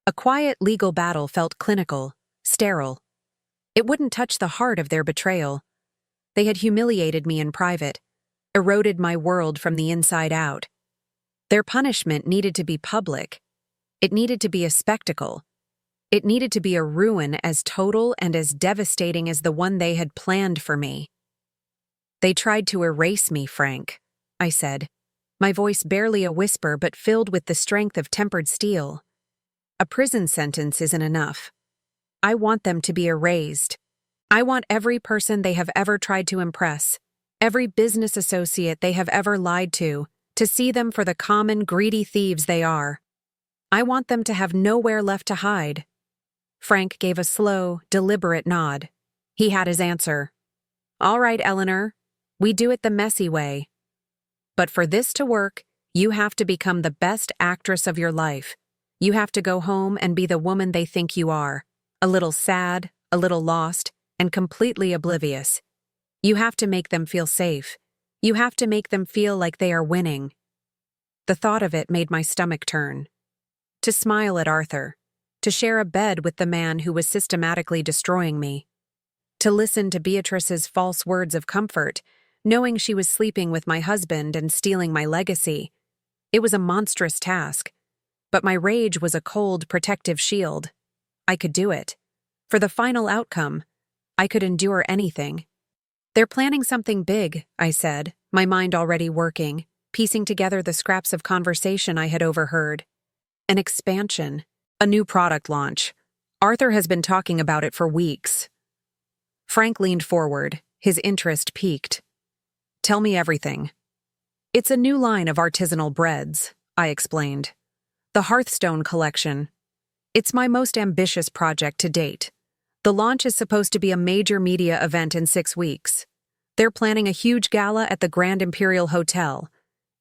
A quiet legal battle felt clinical, sterile. It wouldn't touch the heart of their betrayal. They had humiliated me in private, eroded my world from the inside out. Their punishment needed to be public. It needed to be a spectacle. It needed to be a ruin as total and as devastating as the one they had planned for me. They tried to erase me, Frank, I said, my voice barely a whisper but filled with the strength of tempered steel. A prison sentence isn't enough. I want them to be erased. I want every person they have ever tried to impress, every business associate they have ever lied to see them for the common, greedy thieves they are. I want them to have nowhere left to hide. Frank gave a slow, deliberate nod. He had his answer. All right, Eleanor, we do it the messy way. But for this to work, you have to become the best actress of your life. You have to go home and be the woman they think you are, a little sad, a little lost, and completely oblivious. You have to make them feel safe. You have to make them feel like they are winning. The thought of it made my stomach turn. To smile at Arthur, to share a bed with the man who was systematically destroying me, to listen to Beatrice's false words of comfort, knowing she was sleeping with my husband and stealing my legacy. It was a monstrous task, but my rage was a cold, protective shield. I could do it. For the final outcome, I could endure anything. They're planning something big, I said, my mind already working, piecing together the scraps of conversation I had overheard. An expansion. A new product launch. Arthur has been talking about it for weeks. Frank leaned forward, his interest piqued. Tell me everything. It's a new line of artisanal breads, I explained. The Hearthstone collection. It's my most ambitious project to date. The launch is supposed to be a major media event in 6 weeks. They're planning a huge gala at the Grand Imperial Hotel.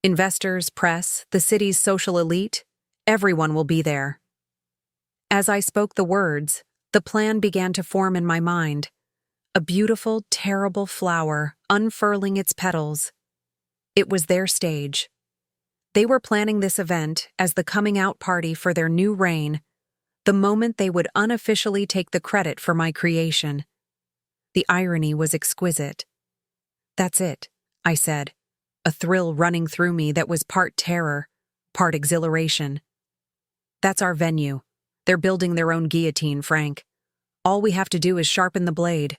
Investors, press, the city's social elite, everyone will be there. As I spoke the words, the plan began to form in my mind. A beautiful, terrible flower unfurling its petals. It was their stage. They were planning this event as the coming-out party for their new reign, the moment they would unofficially take the credit for my creation. The irony was exquisite. That's it, I said, a thrill running through me that was part terror, part exhilaration. That's our venue. They're building their own guillotine, Frank. All we have to do is sharpen the blade.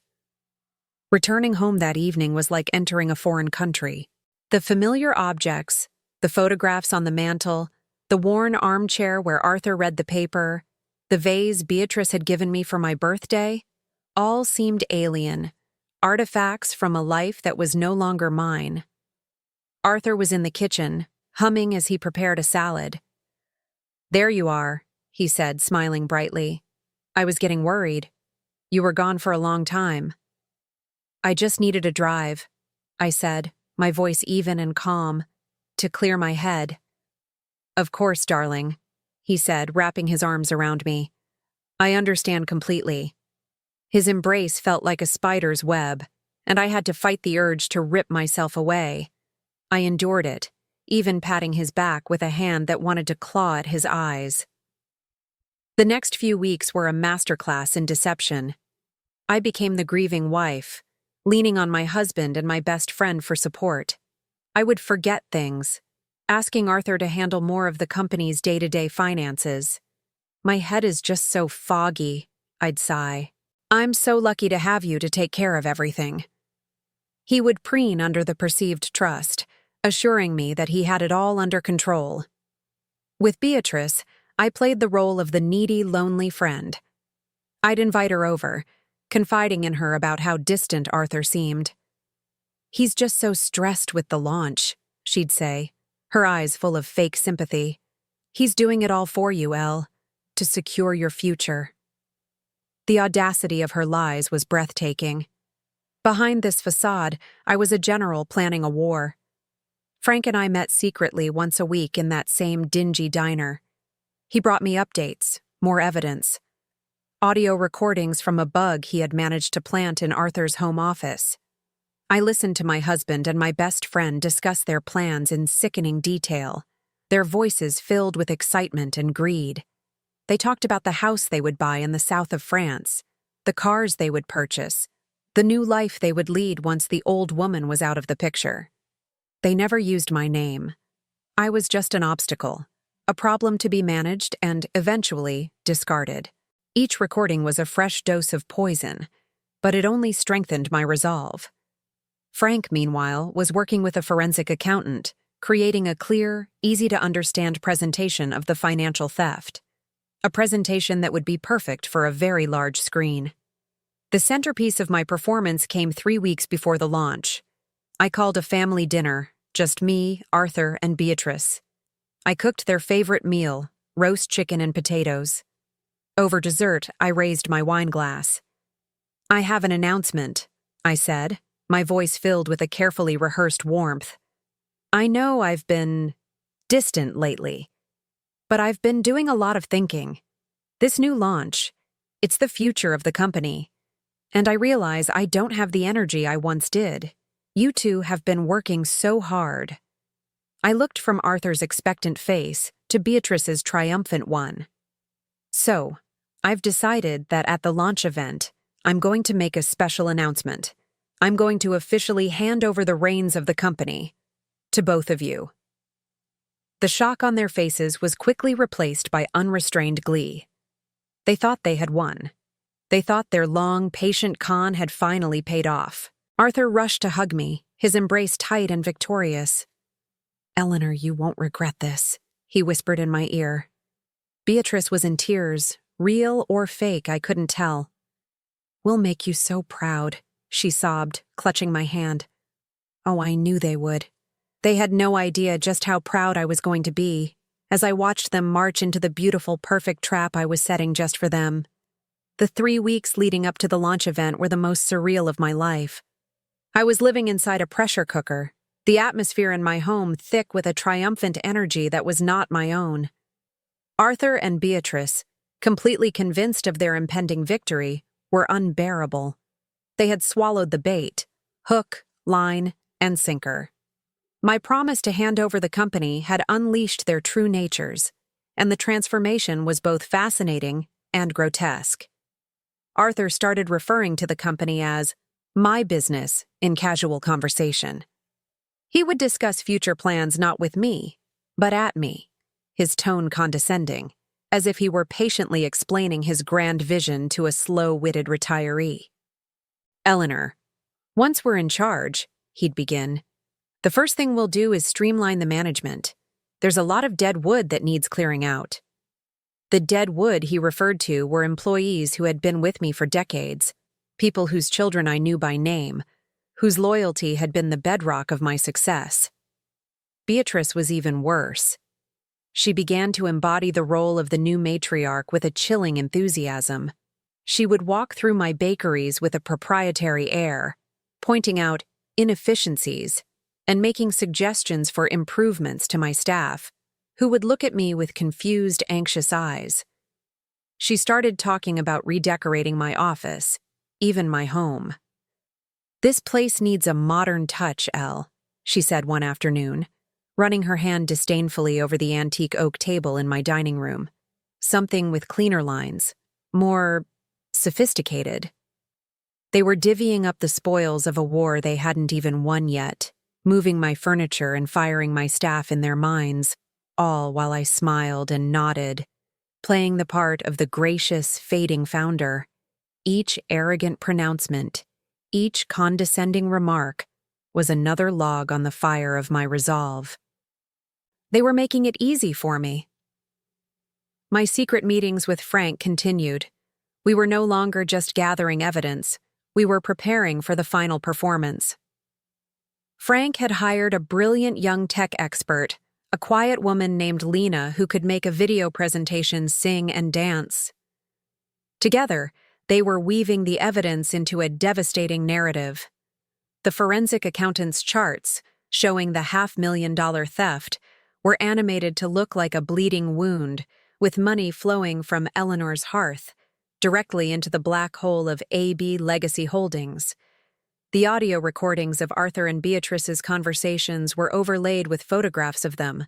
Returning home that evening was like entering a foreign country. The familiar objects, the photographs on the mantel, the worn armchair where Arthur read the paper, the vase Beatrice had given me for my birthday, all seemed alien, artifacts from a life that was no longer mine. Arthur was in the kitchen, humming as he prepared a salad. There you are, he said, smiling brightly. I was getting worried. You were gone for a long time. I just needed a drive, I said, my voice even and calm, to clear my head. Of course, darling, he said, wrapping his arms around me. I understand completely. His embrace felt like a spider's web, and I had to fight the urge to rip myself away. I endured it, even patting his back with a hand that wanted to claw at his eyes. The next few weeks were a masterclass in deception. I became the grieving wife, leaning on my husband and my best friend for support. I would forget things, asking Arthur to handle more of the company's day-to-day finances. My head is just so foggy, I'd sigh. I'm so lucky to have you to take care of everything. He would preen under the perceived trust, assuring me that he had it all under control. With Beatrice, I played the role of the needy, lonely friend. I'd invite her over, confiding in her about how distant Arthur seemed. He's just so stressed with the launch, she'd say, her eyes full of fake sympathy. He's doing it all for you, Elle, to secure your future. The audacity of her lies was breathtaking. Behind this facade, I was a general planning a war. Frank and I met secretly once a week in that same dingy diner. He brought me updates, more evidence, audio recordings from a bug he had managed to plant in Arthur's home office. I listened to my husband and my best friend discuss their plans in sickening detail, their voices filled with excitement and greed. They talked about the house they would buy in the south of France, the cars they would purchase, the new life they would lead once the old woman was out of the picture. They never used my name. I was just an obstacle, a problem to be managed and, eventually, discarded. Each recording was a fresh dose of poison, but it only strengthened my resolve. Frank, meanwhile, was working with a forensic accountant, creating a clear, easy-to-understand presentation of the financial theft. A presentation that would be perfect for a very large screen. The centerpiece of my performance came 3 weeks before the launch. I called a family dinner, just me, Arthur, and Beatrice. I cooked their favorite meal, roast chicken and potatoes. Over dessert, I raised my wine glass. "I have an announcement," I said, my voice filled with a carefully rehearsed warmth. "I know I've been distant lately, but I've been doing a lot of thinking. This new launch, it's the future of the company. And I realize I don't have the energy I once did. You two have been working so hard." I looked from Arthur's expectant face to Beatrice's triumphant one. "So, I've decided that at the launch event, I'm going to make a special announcement. I'm going to officially hand over the reins of the company to both of you." The shock on their faces was quickly replaced by unrestrained glee. They thought they had won. They thought their long, patient con had finally paid off. Arthur rushed to hug me, his embrace tight and victorious. "Eleanor, you won't regret this," he whispered in my ear. Beatrice was in tears, real or fake, I couldn't tell. "We'll make you so proud," she sobbed, clutching my hand. Oh, I knew they would. They had no idea just how proud I was going to be, as I watched them march into the beautiful, perfect trap I was setting just for them. The 3 weeks leading up to the launch event were the most surreal of my life. I was living inside a pressure cooker, the atmosphere in my home thick with a triumphant energy that was not my own. Arthur and Beatrice, completely convinced of their impending victory, were unbearable. They had swallowed the bait, hook, line, and sinker. My promise to hand over the company had unleashed their true natures, and the transformation was both fascinating and grotesque. Arthur started referring to the company as my business in casual conversation. He would discuss future plans not with me, but at me, his tone condescending, as if he were patiently explaining his grand vision to a slow-witted retiree. "Eleanor, once we're in charge," he'd begin, "the first thing we'll do is streamline the management. There's a lot of dead wood that needs clearing out." The dead wood he referred to were employees who had been with me for decades, people whose children I knew by name, whose loyalty had been the bedrock of my success. Beatrice was even worse. She began to embody the role of the new matriarch with a chilling enthusiasm. She would walk through my bakeries with a proprietary air, pointing out inefficiencies and making suggestions for improvements to my staff, who would look at me with confused, anxious eyes. She started talking about redecorating my office, even my home. "This place needs a modern touch, Elle," she said one afternoon, running her hand disdainfully over the antique oak table in my dining room. "Something with cleaner lines, more sophisticated." They were divvying up the spoils of a war they hadn't even won yet, moving my furniture and firing my staff in their minds, all while I smiled and nodded, playing the part of the gracious, fading founder. Each arrogant pronouncement, each condescending remark, was another log on the fire of my resolve. They were making it easy for me. My secret meetings with Frank continued. We were no longer just gathering evidence. We were preparing for the final performance. Frank had hired a brilliant young tech expert, a quiet woman named Lena who could make a video presentation sing and dance. Together, they were weaving the evidence into a devastating narrative. The forensic accountant's charts, showing the $500,000 theft, were animated to look like a bleeding wound, with money flowing from Eleanor's hearth, directly into the black hole of AB Legacy Holdings. The audio recordings of Arthur and Beatrice's conversations were overlaid with photographs of them,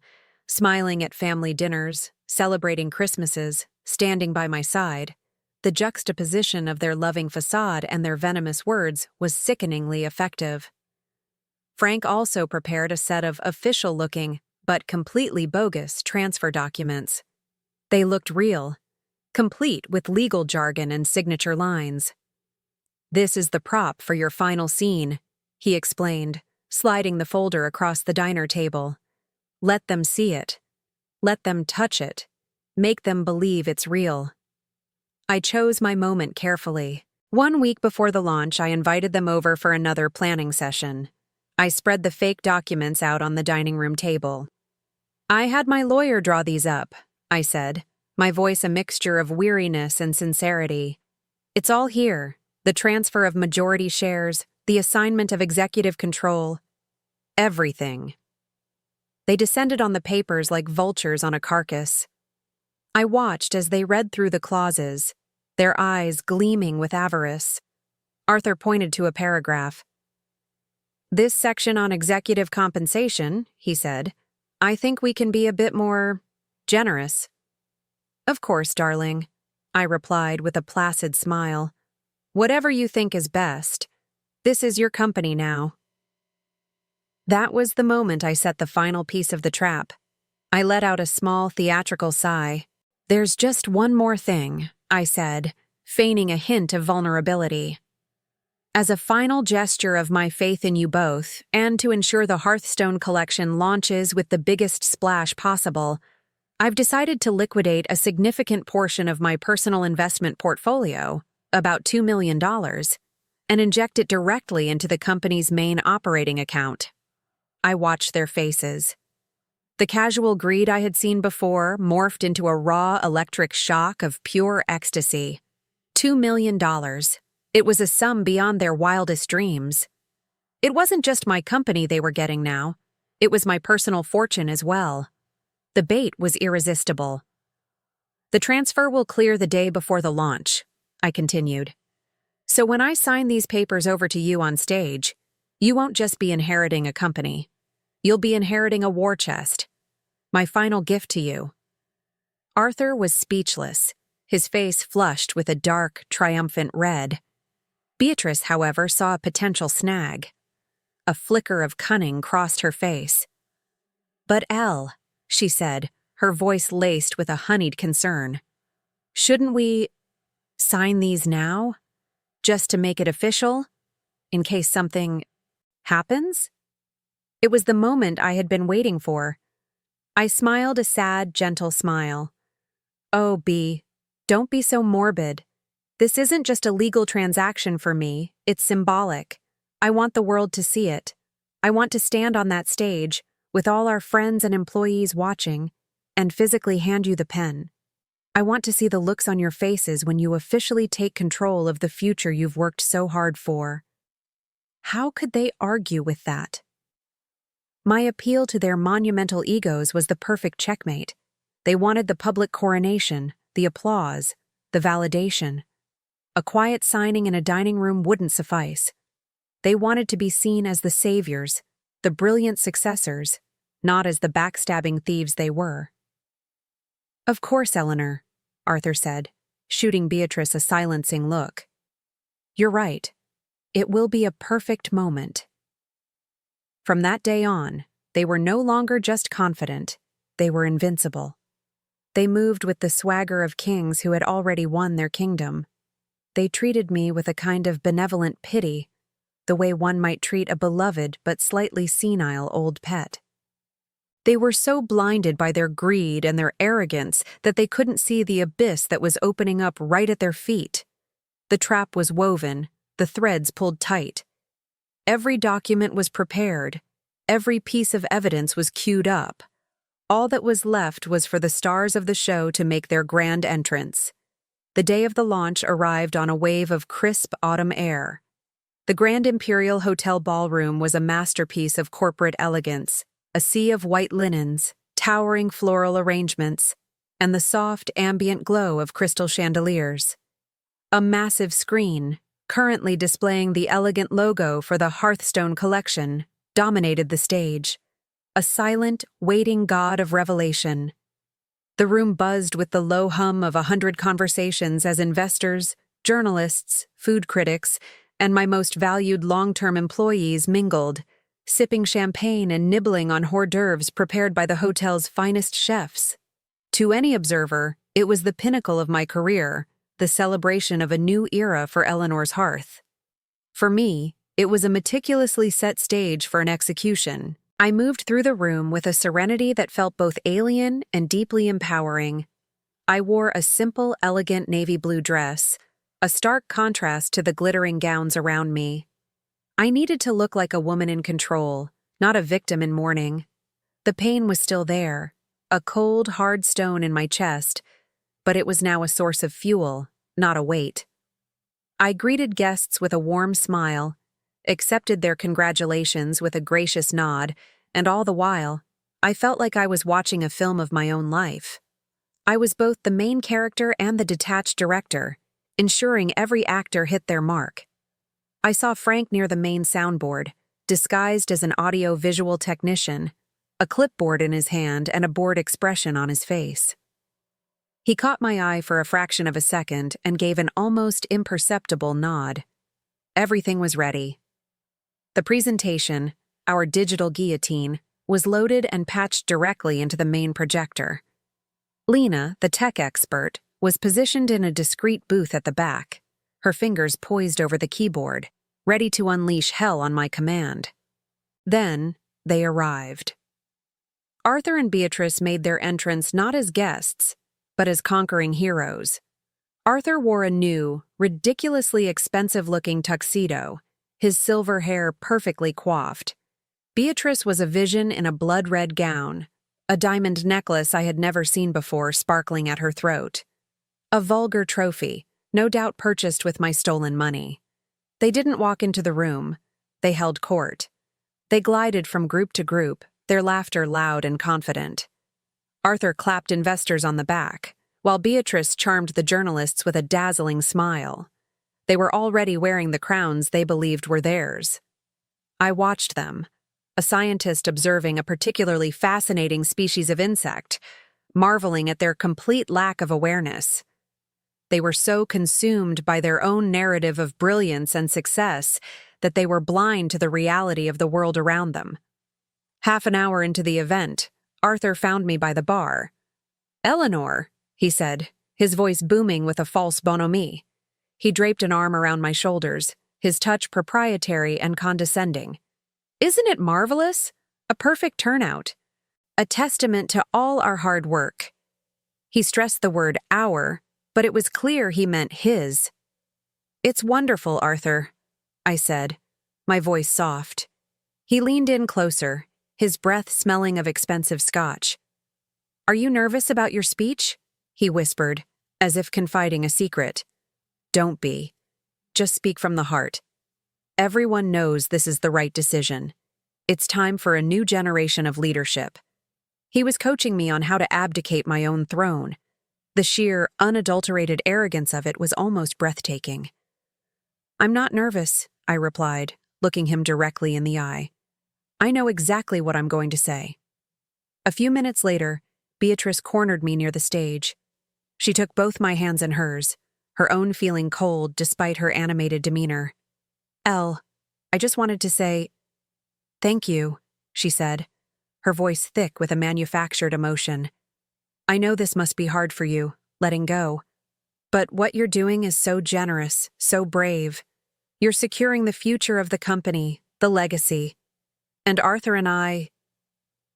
smiling at family dinners, celebrating Christmases, standing by my side. The juxtaposition of their loving facade and their venomous words was sickeningly effective. Frank also prepared a set of official-looking, but completely bogus, transfer documents. They looked real, complete with legal jargon and signature lines. "This is the prop for your final scene," he explained, sliding the folder across the diner table. "Let them see it. Let them touch it. Make them believe it's real." I chose my moment carefully. 1 week before the launch, I invited them over for another planning session. I spread the fake documents out on the dining room table. "I had my lawyer draw these up," I said, my voice a mixture of weariness and sincerity. "It's all here. The transfer of majority shares, the assignment of executive control. Everything." They descended on the papers like vultures on a carcass. I watched as they read through the clauses, their eyes gleaming with avarice. Arthur pointed to a paragraph. "This section on executive compensation," he said, "I think we can be a bit more generous." "Of course, darling," I replied with a placid smile. "Whatever you think is best. This is your company now." That was the moment I set the final piece of the trap. I let out a small theatrical sigh. "There's just one more thing," I said, feigning a hint of vulnerability. "As a final gesture of my faith in you both, and to ensure the Hearthstone collection launches with the biggest splash possible, I've decided to liquidate a significant portion of my personal investment portfolio, about $2 million, and inject it directly into the company's main operating account." I watched their faces. The casual greed I had seen before morphed into a raw electric shock of pure ecstasy. $2 million. It was a sum beyond their wildest dreams. It wasn't just my company they were getting now. It was my personal fortune as well. The bait was irresistible. "The transfer will clear the day before the launch," I continued. "So when I sign these papers over to you on stage, you won't just be inheriting a company. You'll be inheriting a war chest. My final gift to you." Arthur was speechless, his face flushed with a dark, triumphant red. Beatrice, however, saw a potential snag. A flicker of cunning crossed her face. "But Elle," she said, her voice laced with a honeyed concern, "shouldn't we sign these now? Just to make it official? In case something happens?" It was the moment I had been waiting for. I smiled a sad, gentle smile. "Oh, Bea, don't be so morbid. This isn't just a legal transaction for me, it's symbolic. I want the world to see it. I want to stand on that stage, with all our friends and employees watching, and physically hand you the pen. I want to see the looks on your faces when you officially take control of the future you've worked so hard for." How could they argue with that? My appeal to their monumental egos was the perfect checkmate. They wanted the public coronation, the applause, the validation. A quiet signing in a dining room wouldn't suffice. They wanted to be seen as the saviors, the brilliant successors, not as the backstabbing thieves they were. "Of course, Eleanor," Arthur said, shooting Beatrice a silencing look. "You're right. It will be a perfect moment." From that day on, they were no longer just confident, they were invincible. They moved with the swagger of kings who had already won their kingdom. They treated me with a kind of benevolent pity, the way one might treat a beloved but slightly senile old pet. They were so blinded by their greed and their arrogance that they couldn't see the abyss that was opening up right at their feet. The trap was woven, the threads pulled tight. Every document was prepared. Every piece of evidence was queued up. All that was left was for the stars of the show to make their grand entrance. The day of the launch arrived on a wave of crisp autumn air. The Grand Imperial Hotel ballroom was a masterpiece of corporate elegance, a sea of white linens, towering floral arrangements, and the soft, ambient glow of crystal chandeliers. A massive screen, currently displaying the elegant logo for the Hearthstone collection, dominated the stage, a silent, waiting god of revelation. The room buzzed with the low hum of 100 conversations as investors, journalists, food critics, and my most valued long-term employees mingled, sipping champagne and nibbling on hors d'oeuvres prepared by the hotel's finest chefs. To any observer, it was the pinnacle of my career, the celebration of a new era for Eleanor's hearth. For me, it was a meticulously set stage for an execution. I moved through the room with a serenity that felt both alien and deeply empowering. I wore a simple, elegant navy blue dress, a stark contrast to the glittering gowns around me. I needed to look like a woman in control, not a victim in mourning. The pain was still there, a cold, hard stone in my chest, but it was now a source of fuel, not a weight. I greeted guests with a warm smile, accepted their congratulations with a gracious nod, and all the while, I felt like I was watching a film of my own life. I was both the main character and the detached director, ensuring every actor hit their mark. I saw Frank near the main soundboard, disguised as an audio-visual technician, a clipboard in his hand and a bored expression on his face. He caught my eye for a fraction of a second and gave an almost imperceptible nod. Everything was ready. The presentation, our digital guillotine, was loaded and patched directly into the main projector. Lena, the tech expert, was positioned in a discreet booth at the back, her fingers poised over the keyboard, ready to unleash hell on my command. Then, they arrived. Arthur and Beatrice made their entrance not as guests, but as conquering heroes. Arthur wore a new, ridiculously expensive-looking tuxedo, his silver hair perfectly coiffed. Beatrice was a vision in a blood-red gown, a diamond necklace I had never seen before sparkling at her throat. A vulgar trophy, no doubt purchased with my stolen money. They didn't walk into the room. They held court. They glided from group to group, their laughter loud and confident. Arthur clapped investors on the back, while Beatrice charmed the journalists with a dazzling smile. They were already wearing the crowns they believed were theirs. I watched them, a scientist observing a particularly fascinating species of insect, marveling at their complete lack of awareness. They were so consumed by their own narrative of brilliance and success that they were blind to the reality of the world around them. Half an hour into the event, Arthur found me by the bar. "Eleanor," he said, his voice booming with a false bonhomie. He draped an arm around my shoulders, his touch proprietary and condescending. "Isn't it marvelous? A perfect turnout. A testament to all our hard work." He stressed the word our, but it was clear he meant his. "It's wonderful, Arthur," I said, my voice soft. He leaned in closer, his breath smelling of expensive scotch. "Are you nervous about your speech?" he whispered, as if confiding a secret. "Don't be. Just speak from the heart. Everyone knows this is the right decision. It's time for a new generation of leadership." He was coaching me on how to abdicate my own throne. The sheer, unadulterated arrogance of it was almost breathtaking. "I'm not nervous," I replied, looking him directly in the eye. "I know exactly what I'm going to say." A few minutes later, Beatrice cornered me near the stage. She took both my hands in hers, her own feeling cold despite her animated demeanor. I just wanted to say, thank you," she said, her voice thick with a manufactured emotion. "I know this must be hard for you, letting go. But what you're doing is so generous, so brave. You're securing the future of the company, the legacy. And Arthur and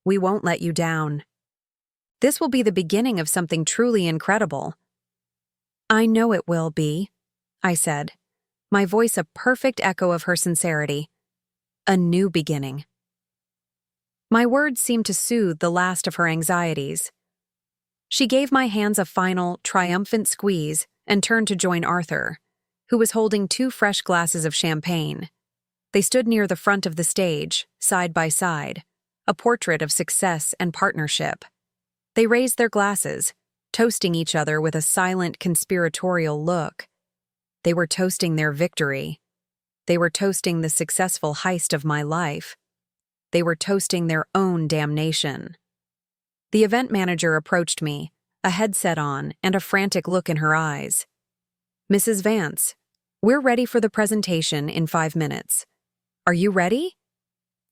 we won't let you down. This will be the beginning of something truly incredible." "I know it will be," I said, my voice a perfect echo of her sincerity. "A new beginning." My words seemed to soothe the last of her anxieties. She gave my hands a final, triumphant squeeze and turned to join Arthur, who was holding 2 fresh glasses of champagne, They stood near the front of the stage, side by side, a portrait of success and partnership. They raised their glasses, toasting each other with a silent conspiratorial look. They were toasting their victory. They were toasting the successful heist of my life. They were toasting their own damnation. The event manager approached me, a headset on and a frantic look in her eyes. "Mrs. Vance, we're ready for the presentation in 5 minutes. Are you ready?"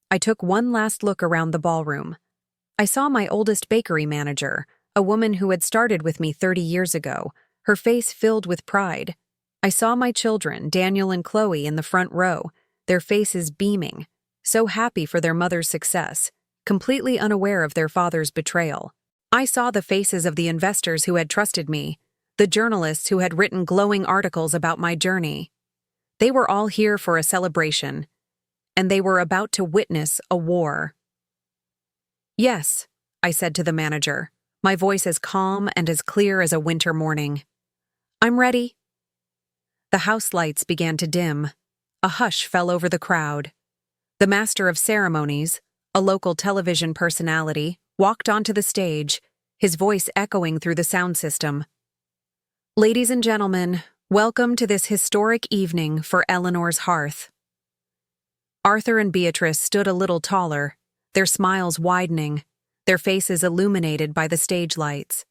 I took one last look around the ballroom. I saw my oldest bakery manager, a woman who had started with me 30 years ago, her face filled with pride. I saw my children, Daniel and Chloe, in the front row, their faces beaming, so happy for their mother's success, completely unaware of their father's betrayal. I saw the faces of the investors who had trusted me, the journalists who had written glowing articles about my journey. They were all here for a celebration, and they were about to witness a war. "Yes," I said to the manager, my voice as calm and as clear as a winter morning. "I'm ready." The house lights began to dim. A hush fell over the crowd. The master of ceremonies, a local television personality, walked onto the stage, his voice echoing through the sound system. "Ladies and gentlemen, welcome to this historic evening for Eleanor's hearth." Arthur and Beatrice stood a little taller, their smiles widening, their faces illuminated by the stage lights.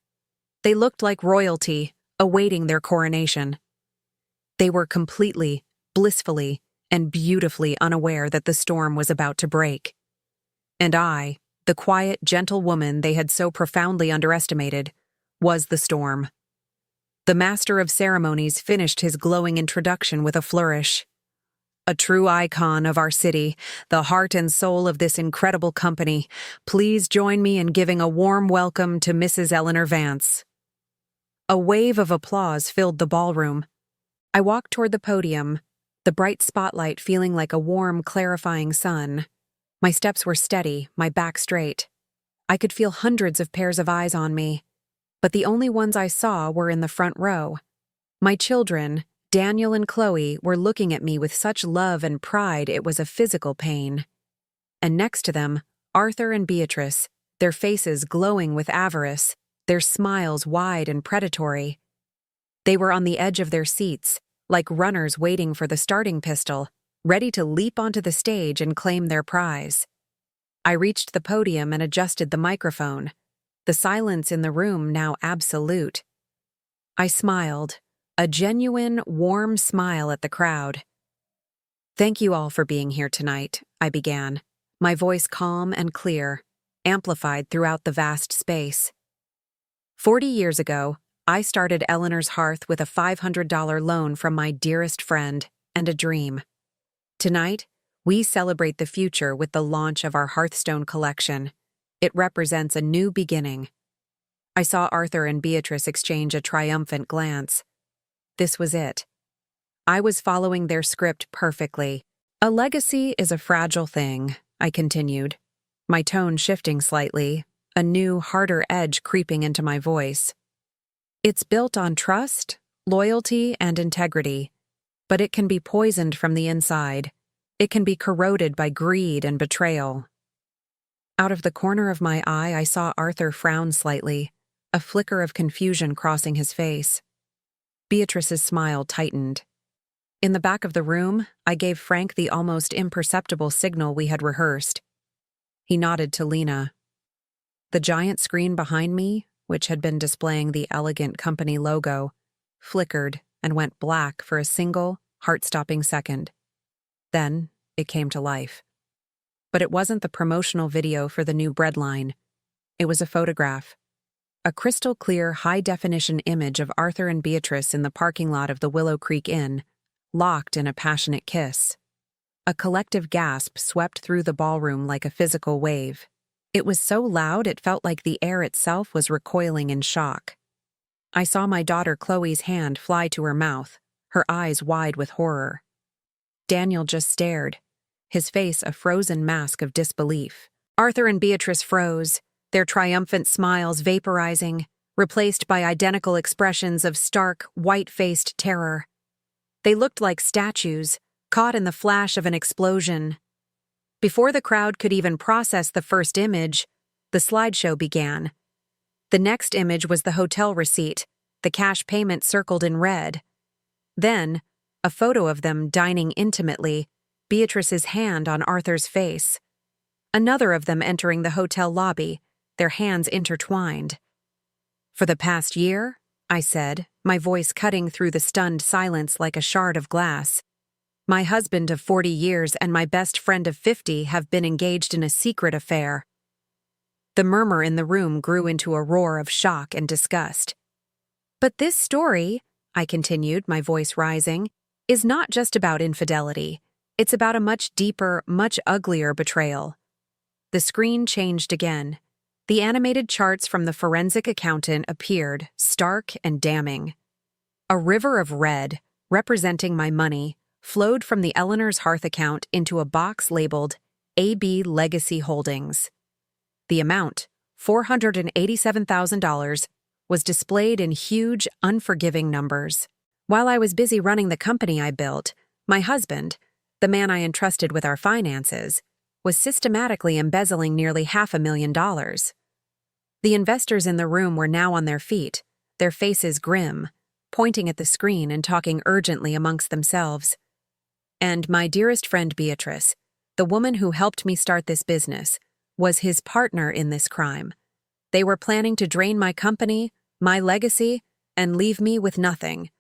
They looked like royalty, awaiting their coronation. They were completely, blissfully, and beautifully unaware that the storm was about to break. And I, the quiet, gentle woman they had so profoundly underestimated, was the storm. The master of ceremonies finished his glowing introduction with a flourish. "A true icon of our city, the heart and soul of this incredible company, please join me in giving a warm welcome to Mrs. Eleanor Vance." A wave of applause filled the ballroom. I walked toward the podium, the bright spotlight feeling like a warm, clarifying sun. My steps were steady, my back straight. I could feel hundreds of pairs of eyes on me, but the only ones I saw were in the front row. My children, Daniel and Chloe, were looking at me with such love and pride it was a physical pain. And next to them, Arthur and Beatrice, their faces glowing with avarice, their smiles wide and predatory. They were on the edge of their seats, like runners waiting for the starting pistol, ready to leap onto the stage and claim their prize. I reached the podium and adjusted the microphone, the silence in the room now absolute. I smiled, a genuine, warm smile at the crowd. "Thank you all for being here tonight," I began, my voice calm and clear, amplified throughout the vast space. 40 years ago, I started Eleanor's Hearth with a $500 loan from my dearest friend and a dream. Tonight, we celebrate the future with the launch of our Hearthstone collection. It represents a new beginning. I saw Arthur and Beatrice exchange a triumphant glance. This was it. I was following their script perfectly. "A legacy is a fragile thing," I continued, my tone shifting slightly, a new, harder edge creeping into my voice. "It's built on trust, loyalty, and integrity, but it can be poisoned from the inside. It can be corroded by greed and betrayal." Out of the corner of my eye, I saw Arthur frown slightly, a flicker of confusion crossing his face. Beatrice's smile tightened. In the back of the room, I gave Frank the almost imperceptible signal we had rehearsed. He nodded to Lena. The giant screen behind me, which had been displaying the elegant company logo, flickered and went black for a single, heart-stopping second. Then, it came to life. But it wasn't the promotional video for the new bread line. It was a photograph. A crystal-clear, high-definition image of Arthur and Beatrice in the parking lot of the Willow Creek Inn, locked in a passionate kiss. A collective gasp swept through the ballroom like a physical wave. It was so loud it felt like the air itself was recoiling in shock. I saw my daughter Chloe's hand fly to her mouth, her eyes wide with horror. Daniel just stared, his face a frozen mask of disbelief. Arthur and Beatrice froze, their triumphant smiles vaporizing, replaced by identical expressions of stark, white-faced terror. They looked like statues, caught in the flash of an explosion. Before the crowd could even process the first image, the slideshow began. The next image was the hotel receipt, the cash payment circled in red. Then, a photo of them dining intimately, Beatrice's hand on Arthur's face. Another of them entering the hotel lobby, their hands intertwined. "For the past year," I said, my voice cutting through the stunned silence like a shard of glass, "my husband of 40 years and my best friend of 50 have been engaged in a secret affair." The murmur in the room grew into a roar of shock and disgust. "But this story," I continued, my voice rising, "is not just about infidelity. It's about a much deeper, much uglier betrayal." The screen changed again. The animated charts from the forensic accountant appeared, stark and damning. A river of red, representing my money, flowed from the Eleanor's Hearth account into a box labeled AB Legacy Holdings. The amount, $487,000, was displayed in huge, unforgiving numbers. While I was busy running the company I built, my husband, the man I entrusted with our finances, was systematically embezzling nearly $500,000. The investors in the room were now on their feet, their faces grim, pointing at the screen and talking urgently amongst themselves. And my dearest friend Beatrice, the woman who helped me start this business, was his partner in this crime. They were planning to drain my company, my legacy, and leave me with nothing.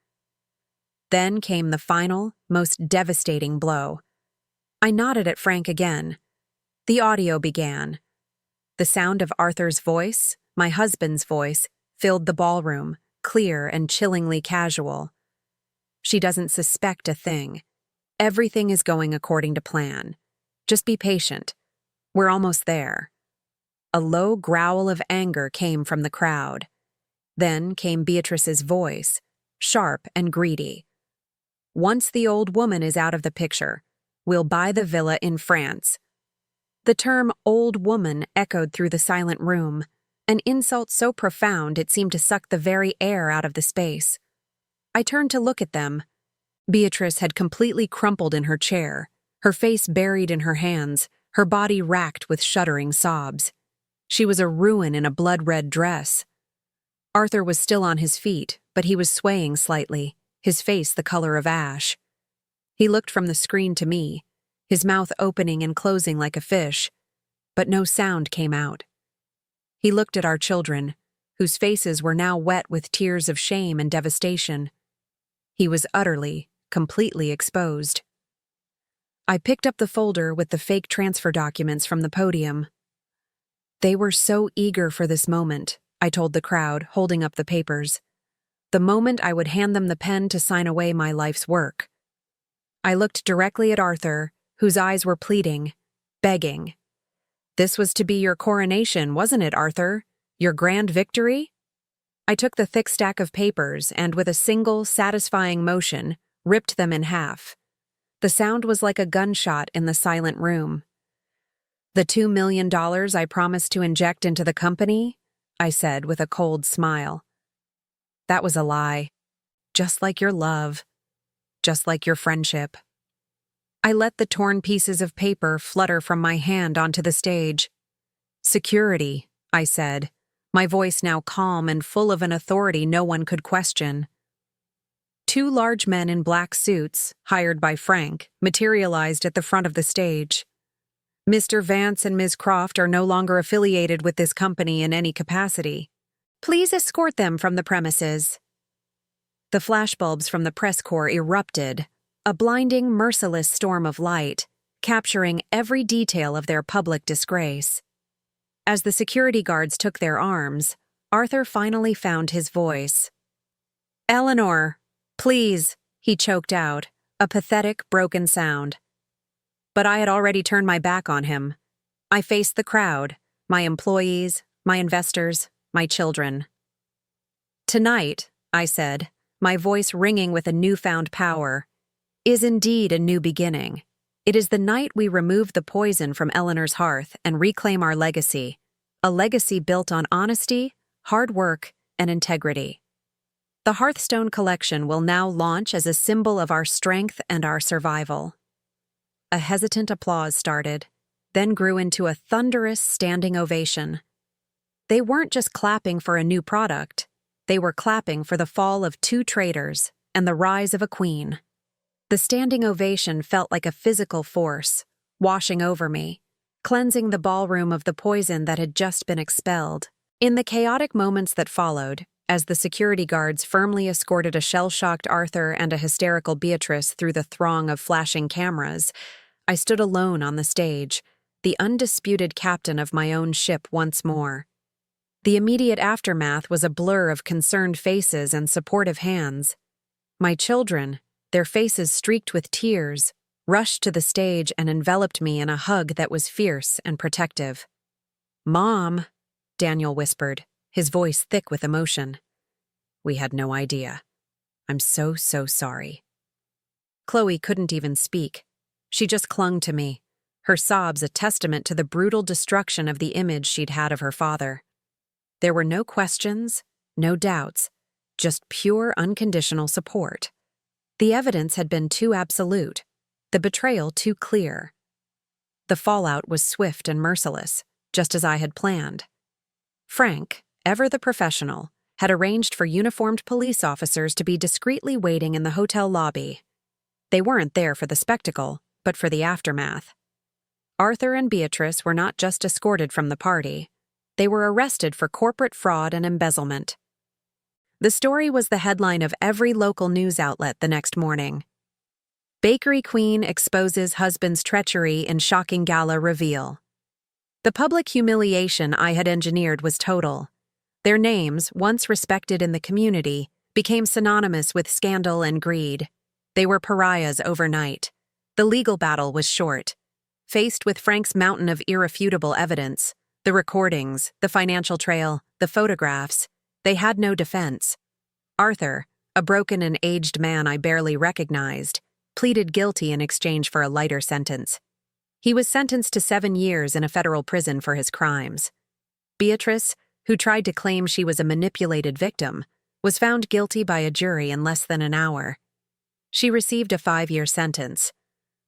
Then came the final, most devastating blow. I nodded at Frank again. The audio began. The sound of Arthur's voice, my husband's voice, filled the ballroom, clear and chillingly casual. "She doesn't suspect a thing. Everything is going according to plan. Just be patient. We're almost there." A low growl of anger came from the crowd. Then came Beatrice's voice, sharp and greedy. "Once the old woman is out of the picture, we'll buy the villa in France." The term "old woman" echoed through the silent room, an insult so profound it seemed to suck the very air out of the space. I turned to look at them. Beatrice had completely crumpled in her chair, her face buried in her hands, her body racked with shuddering sobs. She was a ruin in a blood-red dress. Arthur was still on his feet, but he was swaying slightly, his face the color of ash. He looked from the screen to me, his mouth opening and closing like a fish, but no sound came out. He looked at our children, whose faces were now wet with tears of shame and devastation. He was utterly, completely exposed. I picked up the folder with the fake transfer documents from the podium. "They were so eager for this moment," I told the crowd, holding up the papers. "The moment I would hand them the pen to sign away my life's work." I looked directly at Arthur, whose eyes were pleading, begging. "This was to be your coronation, wasn't it, Arthur? Your grand victory?" I took the thick stack of papers and, with a single, satisfying motion, ripped them in half. The sound was like a gunshot in the silent room. "The $2 million I promised to inject into the company?" I said with a cold smile. "That was a lie. Just like your love. Just like your friendship." I let the torn pieces of paper flutter from my hand onto the stage. "Security," I said, my voice now calm and full of an authority no one could question. Two large men in black suits, hired by Frank, materialized at the front of the stage. "Mr. Vance and Ms. Croft are no longer affiliated with this company in any capacity. Please escort them from the premises." The flashbulbs from the press corps erupted, a blinding, merciless storm of light, capturing every detail of their public disgrace. As the security guards took their arms, Arthur finally found his voice. "Eleanor, please," he choked out, a pathetic, broken sound. But I had already turned my back on him. I faced the crowd, my employees, my investors, my children. "Tonight," I said, my voice ringing with a newfound power, "is indeed a new beginning. It is the night we remove the poison from Eleanor's hearth and reclaim our legacy, a legacy built on honesty, hard work, and integrity. The Hearthstone collection will now launch as a symbol of our strength and our survival." A hesitant applause started, then grew into a thunderous standing ovation. They weren't just clapping for a new product, they were clapping for the fall of two traitors and the rise of a queen. The standing ovation felt like a physical force, washing over me, cleansing the ballroom of the poison that had just been expelled. In the chaotic moments that followed, as the security guards firmly escorted a shell-shocked Arthur and a hysterical Beatrice through the throng of flashing cameras, I stood alone on the stage, the undisputed captain of my own ship once more. The immediate aftermath was a blur of concerned faces and supportive hands. My children, their faces streaked with tears, rushed to the stage and enveloped me in a hug that was fierce and protective. "Mom," Daniel whispered, his voice thick with emotion. "We had no idea. I'm so sorry." Chloe couldn't even speak. She just clung to me, her sobs a testament to the brutal destruction of the image she'd had of her father. There were no questions, no doubts, just pure unconditional support. The evidence had been too absolute, the betrayal too clear. The fallout was swift and merciless, just as I had planned. Frank, ever the professional, had arranged for uniformed police officers to be discreetly waiting in the hotel lobby. They weren't there for the spectacle, but for the aftermath. Arthur and Beatrice were not just escorted from the party. They were arrested for corporate fraud and embezzlement. The story was the headline of every local news outlet the next morning. Bakery Queen exposes husband's treachery in shocking gala reveal. The public humiliation I had engineered was total. Their names, once respected in the community, became synonymous with scandal and greed. They were pariahs overnight. The legal battle was short. Faced with Frank's mountain of irrefutable evidence, the recordings, the financial trail, the photographs, they had no defense. Arthur, a broken and aged man I barely recognized, pleaded guilty in exchange for a lighter sentence. He was sentenced to 7 years in a federal prison for his crimes. Beatrice, who tried to claim she was a manipulated victim, was found guilty by a jury in less than an hour. She received a 5-year sentence.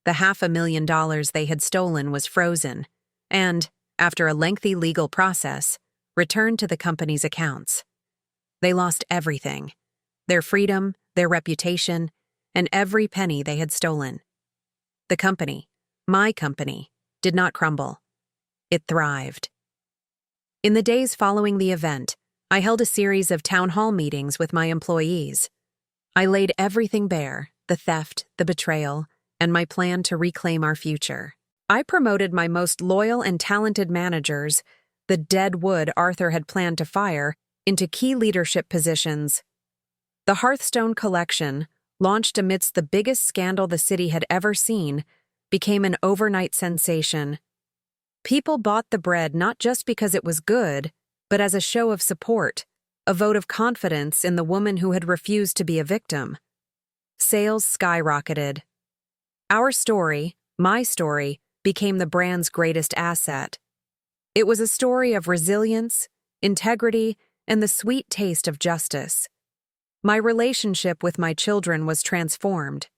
The $500,000 they had stolen was frozen, and, after a lengthy legal process, returned to the company's accounts. They lost everything: their freedom, their reputation, and every penny they had stolen. The company, my company, did not crumble. It thrived. In the days following the event, I held a series of town hall meetings with my employees. I laid everything bare: the theft, the betrayal, and my plan to reclaim our future. I promoted my most loyal and talented managers, the dead wood Arthur had planned to fire, into key leadership positions. The Hearthstone collection, launched amidst the biggest scandal the city had ever seen, became an overnight sensation. People bought the bread not just because it was good, but as a show of support, a vote of confidence in the woman who had refused to be a victim. Sales skyrocketed. Our story, my story, became the brand's greatest asset. It was a story of resilience, integrity, and the sweet taste of justice. My relationship with my children was transformed.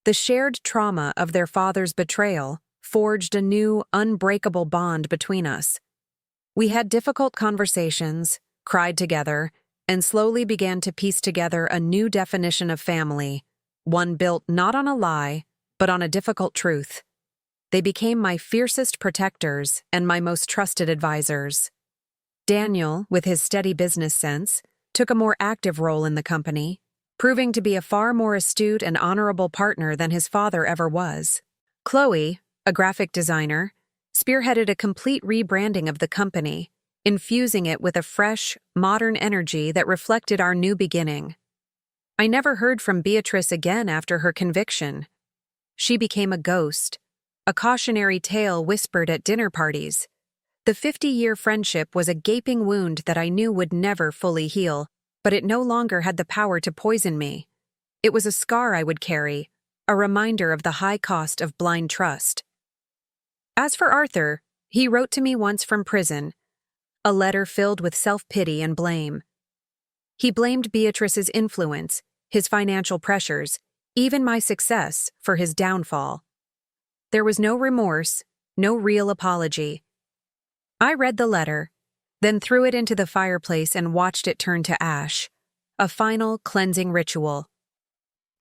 The shared trauma of their father's betrayal forged a new, unbreakable bond between us. We had difficult conversations, cried together, and slowly began to piece together a new definition of family, one built not on a lie, but on a difficult truth. They became my fiercest protectors and my most trusted advisors. Daniel, with his steady business sense, took a more active role in the company, proving to be a far more astute and honorable partner than his father ever was. Chloe, a graphic designer, spearheaded a complete rebranding of the company, infusing it with a fresh, modern energy that reflected our new beginning. I never heard from Beatrice again after her conviction. She became a ghost, a cautionary tale whispered at dinner parties. The 50-year friendship was a gaping wound that I knew would never fully heal, but it no longer had the power to poison me. It was a scar I would carry, a reminder of the high cost of blind trust. As for Arthur, he wrote to me once from prison, a letter filled with self-pity and blame. He blamed Beatrice's influence, his financial pressures, even my success, for his downfall. There was no remorse, no real apology. I read the letter, then threw it into the fireplace and watched it turn to ash, a final cleansing ritual.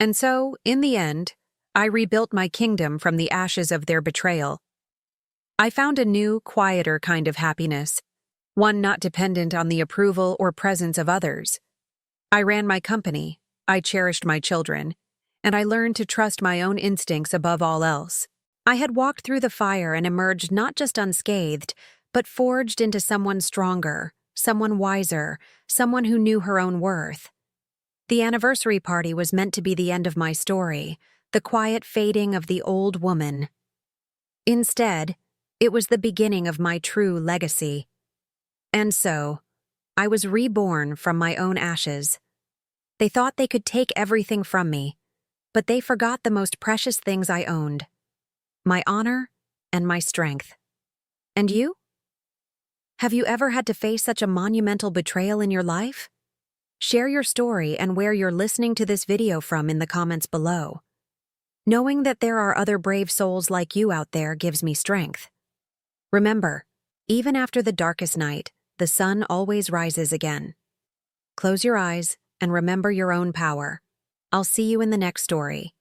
And so, in the end, I rebuilt my kingdom from the ashes of their betrayal. I found a new, quieter kind of happiness, one not dependent on the approval or presence of others. I ran my company, I cherished my children, and I learned to trust my own instincts above all else. I had walked through the fire and emerged not just unscathed, but forged into someone stronger, someone wiser, someone who knew her own worth. The anniversary party was meant to be the end of my story, the quiet fading of the old woman. Instead, it was the beginning of my true legacy. And so, I was reborn from my own ashes. They thought they could take everything from me, but they forgot the most precious things I owned: my honor and my strength. And you? Have you ever had to face such a monumental betrayal in your life? Share your story and where you're listening to this video from in the comments below. Knowing that there are other brave souls like you out there gives me strength. Remember, even after the darkest night, the sun always rises again. Close your eyes and remember your own power. I'll see you in the next story.